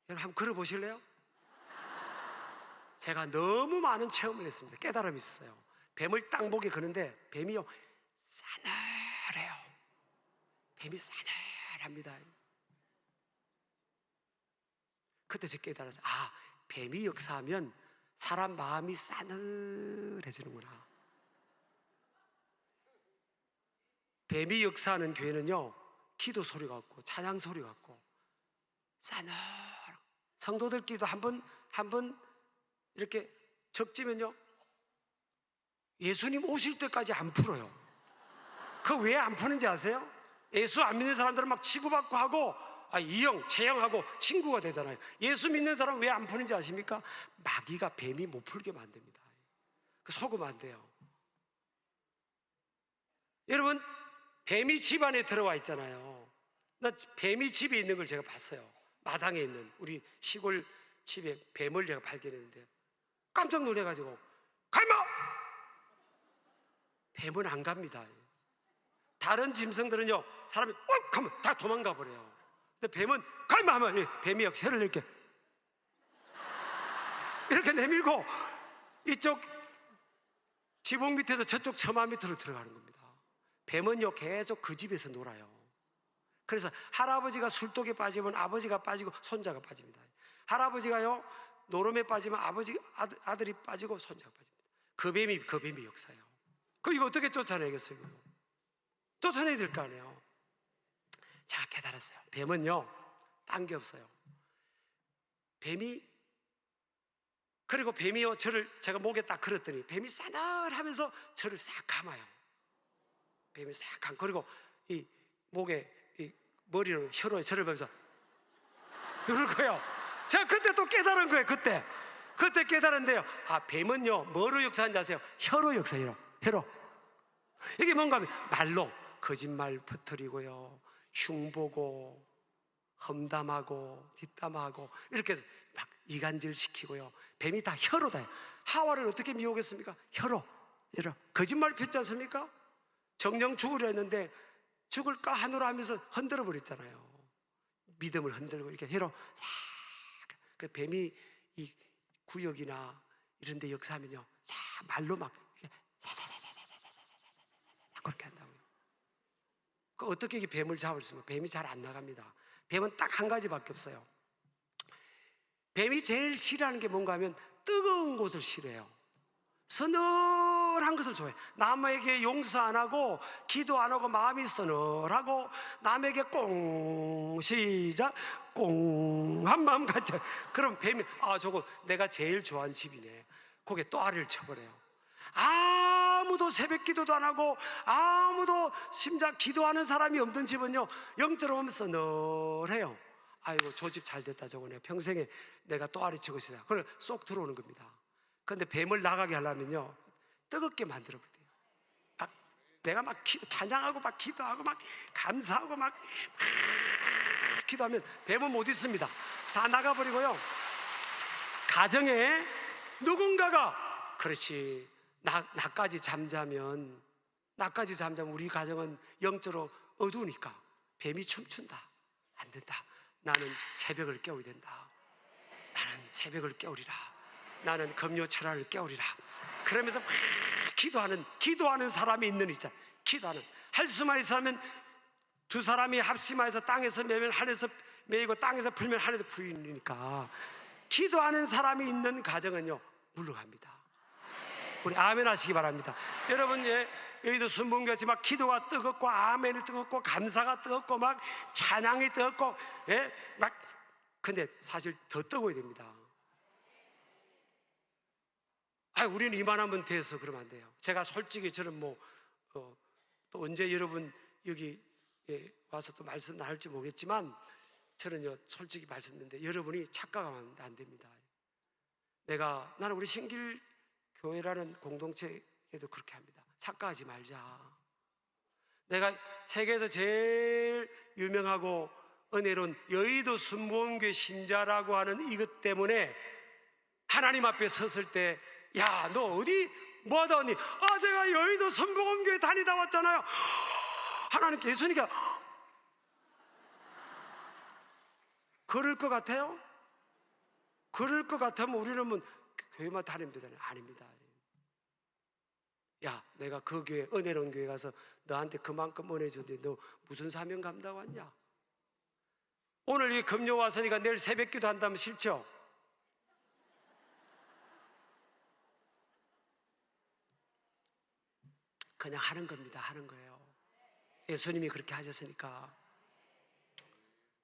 여러분 한번 걸어보실래요? 제가 너무 많은 체험을 했습니다. 깨달음이 있었어요. 뱀을 딱 목에 거는데 뱀이요 싸늘해요. 뱀이 싸늘합니다. 그때 제가 깨달아서, 아, 뱀이 역사하면 사람 마음이 싸늘해지는구나. 뱀이 역사하는 교회는요, 기도 소리가 없고 찬양 소리가 없고 싸늘. 성도들끼리도 한 번 이렇게 적지면요, 예수님 오실 때까지 안 풀어요. 그 왜 안 푸는지 아세요? 예수 안 믿는 사람들은 막 치고받고 하고, 이형, 채형하고 친구가 되잖아요. 예수 믿는 사람 왜 안 푸는지 아십니까? 마귀가 뱀이 못 풀게 만듭니다. 그 속으면 안 돼요. 여러분, 뱀이 집 안에 들어와 있잖아요. 나 뱀이 집에 있는 걸 제가 봤어요. 마당에 있는 우리 시골 집에 뱀을 제가 발견했는데 깜짝 놀래가지고, 가임마! 뱀은 안 갑니다. 다른 짐승들은요, 사람이 억 하면 다 도망가 버려요. 근데 뱀은 가임마 하면 뱀이 혀를 이렇게 내밀고 이쪽 지붕 밑에서 저쪽 처마 밑으로 들어가는 겁니다. 뱀은요 계속 그 집에서 놀아요. 그래서 할아버지가 술독에 빠지면 아버지가 빠지고 손자가 빠집니다. 할아버지가요 노름에 빠지면 아들이 빠지고 손자가 빠집니다. 그 뱀이 역사예요. 그럼 이거 어떻게 쫓아내겠어요? 이거? 쫓아내야 될 거 아니에요. 제가 깨달았어요. 뱀은요 딴 게 없어요. 그리고 뱀이요 제가 목에 딱 걸었더니 뱀이 싸늘하면서 저를 싹 감아요. 뱀이 싹 감고, 그리고 이 목에 이 머리로 혀로 저를 보면서 이럴 거예요. 제가 그때 또 깨달은 거예요. 그때 깨달은데요, 뱀은요 뭐로 역사하는지 아세요? 혀로 역사해요. 혀로. 이게 뭔가 하면 말로 거짓말 퍼뜨리고요, 흉보고 험담하고 뒷담하고 이렇게 해서 막 이간질 시키고요. 뱀이 다 혀로 다요. 하와를 어떻게 미혹했습니까? 혀로. 거짓말 폈지 않습니까? 정령 죽으려 했는데 죽을까 하노라 하면서 흔들어 버렸잖아요. 믿음을 흔들고 이렇게 혀로 싹. 그 뱀이 이 구역이나 이런 데 역사하면요, 싹 말로 막 그렇게 한다고요. 그 어떻게 이 뱀을 잡으셨습니까? 뱀이 잘 안 나갑니다. 뱀은 딱 한 가지밖에 없어요. 뱀이 제일 싫어하는 게 뭔가 하면 뜨거운 곳을 싫어해요. 서늘한 것을 좋아해요. 남에게 용서 안 하고 기도 안 하고 마음이 서늘하고 남에게 시작 한 마음 같죠. 그럼 뱀이 저거 내가 제일 좋아하는 집이네. 거기에 또 알을 쳐버려요. 아무도 새벽 기도도 안 하고 아무도 심장 기도하는 사람이 없는 집은요, 영적으로 보면 서늘해요. 아이고 저 집 잘 됐다, 저거네. 평생에 내가 또 알이 치고 있어요. 그래 쏙 들어오는 겁니다. 그런데 뱀을 나가게 하려면요, 뜨겁게 만들어 버려요. 내가 막 찬양하고 막 기도하고 막 감사하고 막 기도하면 뱀은 못 있습니다. 다 나가버리고요. 가정에 누군가가 그렇지 나까지 잠자면 우리 가정은 영적으로 어두우니까 뱀이 춤춘다. 안 된다. 나는 새벽을 깨워야 된다. 나는 새벽을 깨우리라. 나는 금요철화를 깨우리라. 그러면서 막 기도하는 사람이 있는 있잖아요. 기도하는 할 수만 있으면 두 사람이 합심하여서 땅에서 매면 하늘에서 매이고 땅에서 풀면 하늘에서 풀리니까 기도하는 사람이 있는 가정은요 물러갑니다. 우리 아멘 하시기 바랍니다. 여러분, 여기도 순봉같이 막 기도가 뜨겁고 아멘이 뜨겁고 감사가 뜨겁고 막 찬양이 뜨겁고 막 근데 사실 더 뜨거워야 됩니다. 우리는 이만하면 돼서 그러면 안 돼요. 제가 솔직히 저는 또 언제 여러분 여기 와서 또 말씀 나눌지 모르겠지만 저는요 솔직히 말씀드리는데 여러분이 착각하면 안 됩니다. 나는 우리 신길 교회라는 공동체에도 그렇게 합니다. 착각하지 말자. 내가 세계에서 제일 유명하고 은혜로운 여의도 순복음교회 신자라고 하는 이것 때문에 하나님 앞에 섰을 때, 야, 너 어디 뭐하다 왔니? 아, 제가 여의도 순복음교회 다니다 왔잖아요. 하나님께 예수니까 그럴 것 같아요? 그럴 것 같으면 우리는 뭐 교회만 다니면 되잖아요. 아닙니다. 야, 내가 그 교회, 은혜로운 교회 가서 너한테 그만큼 은혜 줬는데 너 무슨 사명 감당 왔냐? 오늘 이 금요 와서니까 내일 새벽기도 한다면 싫죠? 그냥 하는 겁니다. 하는 거예요. 예수님이 그렇게 하셨으니까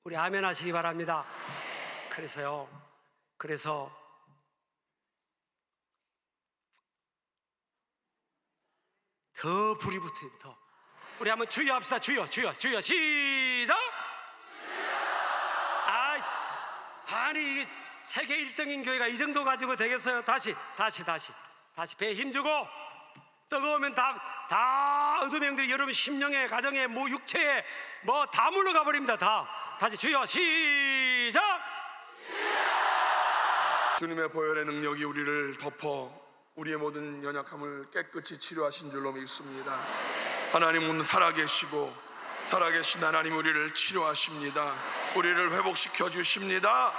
우리 아멘 하시기 바랍니다. 그래서 더 불이 붙어요. 더. 우리 한번 주여 합시다. 주여 시작. 아니 이게 세계 1등인 교회가 이 정도 가지고 되겠어요? 다시 배에 힘주고, 뜨거우면 다 어둠의 영들이 여러분 심령에, 가정에, 뭐 육체에 뭐 다 물러가 버립니다. 다시 주여 시작. 주님의 보혈의 능력이 우리를 덮어 우리의 모든 연약함을 깨끗이 치료하신 줄로 믿습니다. 하나님은 살아계신 하나님, 우리를 치료하십니다. 우리를 회복시켜 주십니다.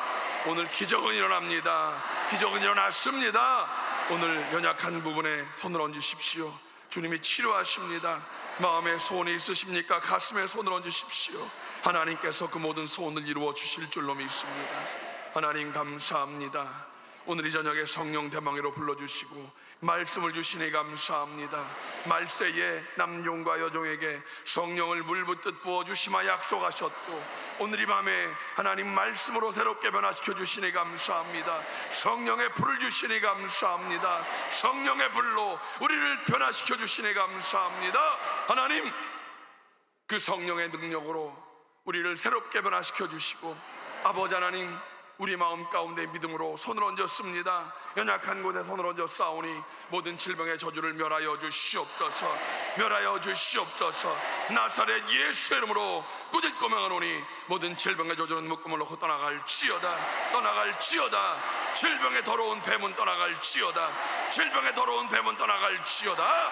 오늘 기적은 일어납니다. 기적은 일어났습니다. 오늘 연약한 부분에 손을 얹으십시오. 주님이 치료하십니다. 마음에 소원이 있으십니까? 가슴에 손을 얹으십시오. 하나님께서 그 모든 소원을 이루어 주실 줄로 믿습니다. 하나님 감사합니다. 오늘 이 저녁에 성령 대망회로 불러주시고 말씀을 주시니 감사합니다. 말세에 남종과 여종에게 성령을 물붓듯 부어주시마 약속하셨고, 오늘 이 밤에 하나님 말씀으로 새롭게 변화시켜 주시니 감사합니다. 성령의 불을 주시니 감사합니다. 성령의 불로 우리를 변화시켜 주시니 감사합니다. 하나님, 그 성령의 능력으로 우리를 새롭게 변화시켜 주시고, 아버지 하나님, 우리 마음 가운데 믿음으로 손을 얹었습니다. 연약한 곳에 손을 얹어 싸우니 모든 질병의 저주를 멸하여 주시옵소서. 나사렛 예수의 이름으로 꾸짖고 명하노니 모든 질병의 저주는 묶음을 놓고 떠나갈지어다. 질병의 더러운 뱀은 떠나갈지어다.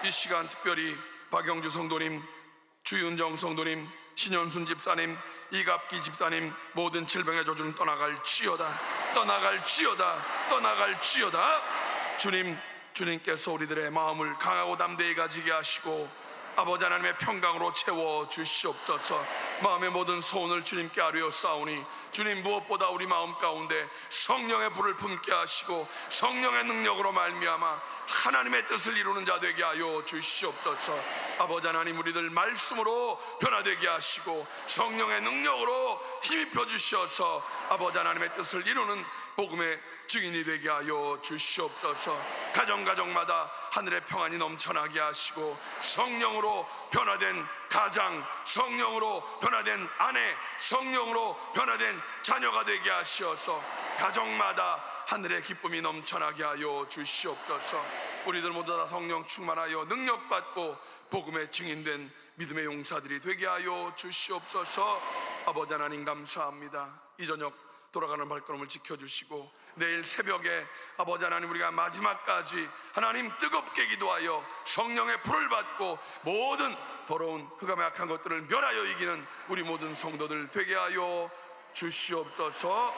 이 시간 특별히 박영주 성도님, 주윤정 성도님, 신현순 집사님, 이갑기 집사님, 모든 질병의 저주는 떠나갈지어다. 주님께서 우리들의 마음을 강하고 담대히 가지게 하시고 아버지 하나님의 평강으로 채워 주시옵소서. 마음의 모든 소원을 주님께 아뢰어 싸우니 주님, 무엇보다 우리 마음 가운데 성령의 불을 품게 하시고 성령의 능력으로 말미암아 하나님의 뜻을 이루는 자 되게 하여 주시옵소서. 아버지 하나님, 우리들 말씀으로 변화되게 하시고 성령의 능력으로 힘입혀 주셔서 아버지 하나님의 뜻을 이루는 복음의 증인이 되게 하여 주시옵소서. 가정마다 하늘의 평안이 넘쳐나게 하시고 성령으로 변화된 가장, 성령으로 변화된 아내, 성령으로 변화된 자녀가 되게 하시어서 가정마다 하늘의 기쁨이 넘쳐나게 하여 주시옵소서. 우리들 모두 다 성령 충만하여 능력받고 복음의 증인된 믿음의 용사들이 되게 하여 주시옵소서. 아버지 하나님 감사합니다. 이 저녁 돌아가는 발걸음을 지켜주시고 내일 새벽에 아버지 하나님, 우리가 마지막까지 하나님 뜨겁게 기도하여 성령의 불을 받고 모든 더러운 흑암의 악한 것들을 멸하여 이기는 우리 모든 성도들 되게 하여 주시옵소서.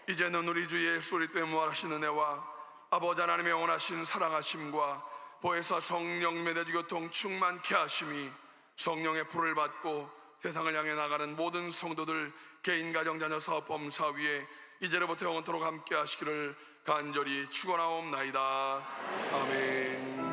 이제는 우리 주 예수 그리스도의 무한하신 은혜와 아버지 하나님의 원하신 사랑하심과 보혜사 성령님의 대주교통 충만케 하심이 성령의 불을 받고 세상을 향해 나가는 모든 성도들 개인, 가정, 자녀, 사업, 범사 위에 이제로부터 영원토록 함께 하시기를 간절히 축원하옵나이다. 아멘.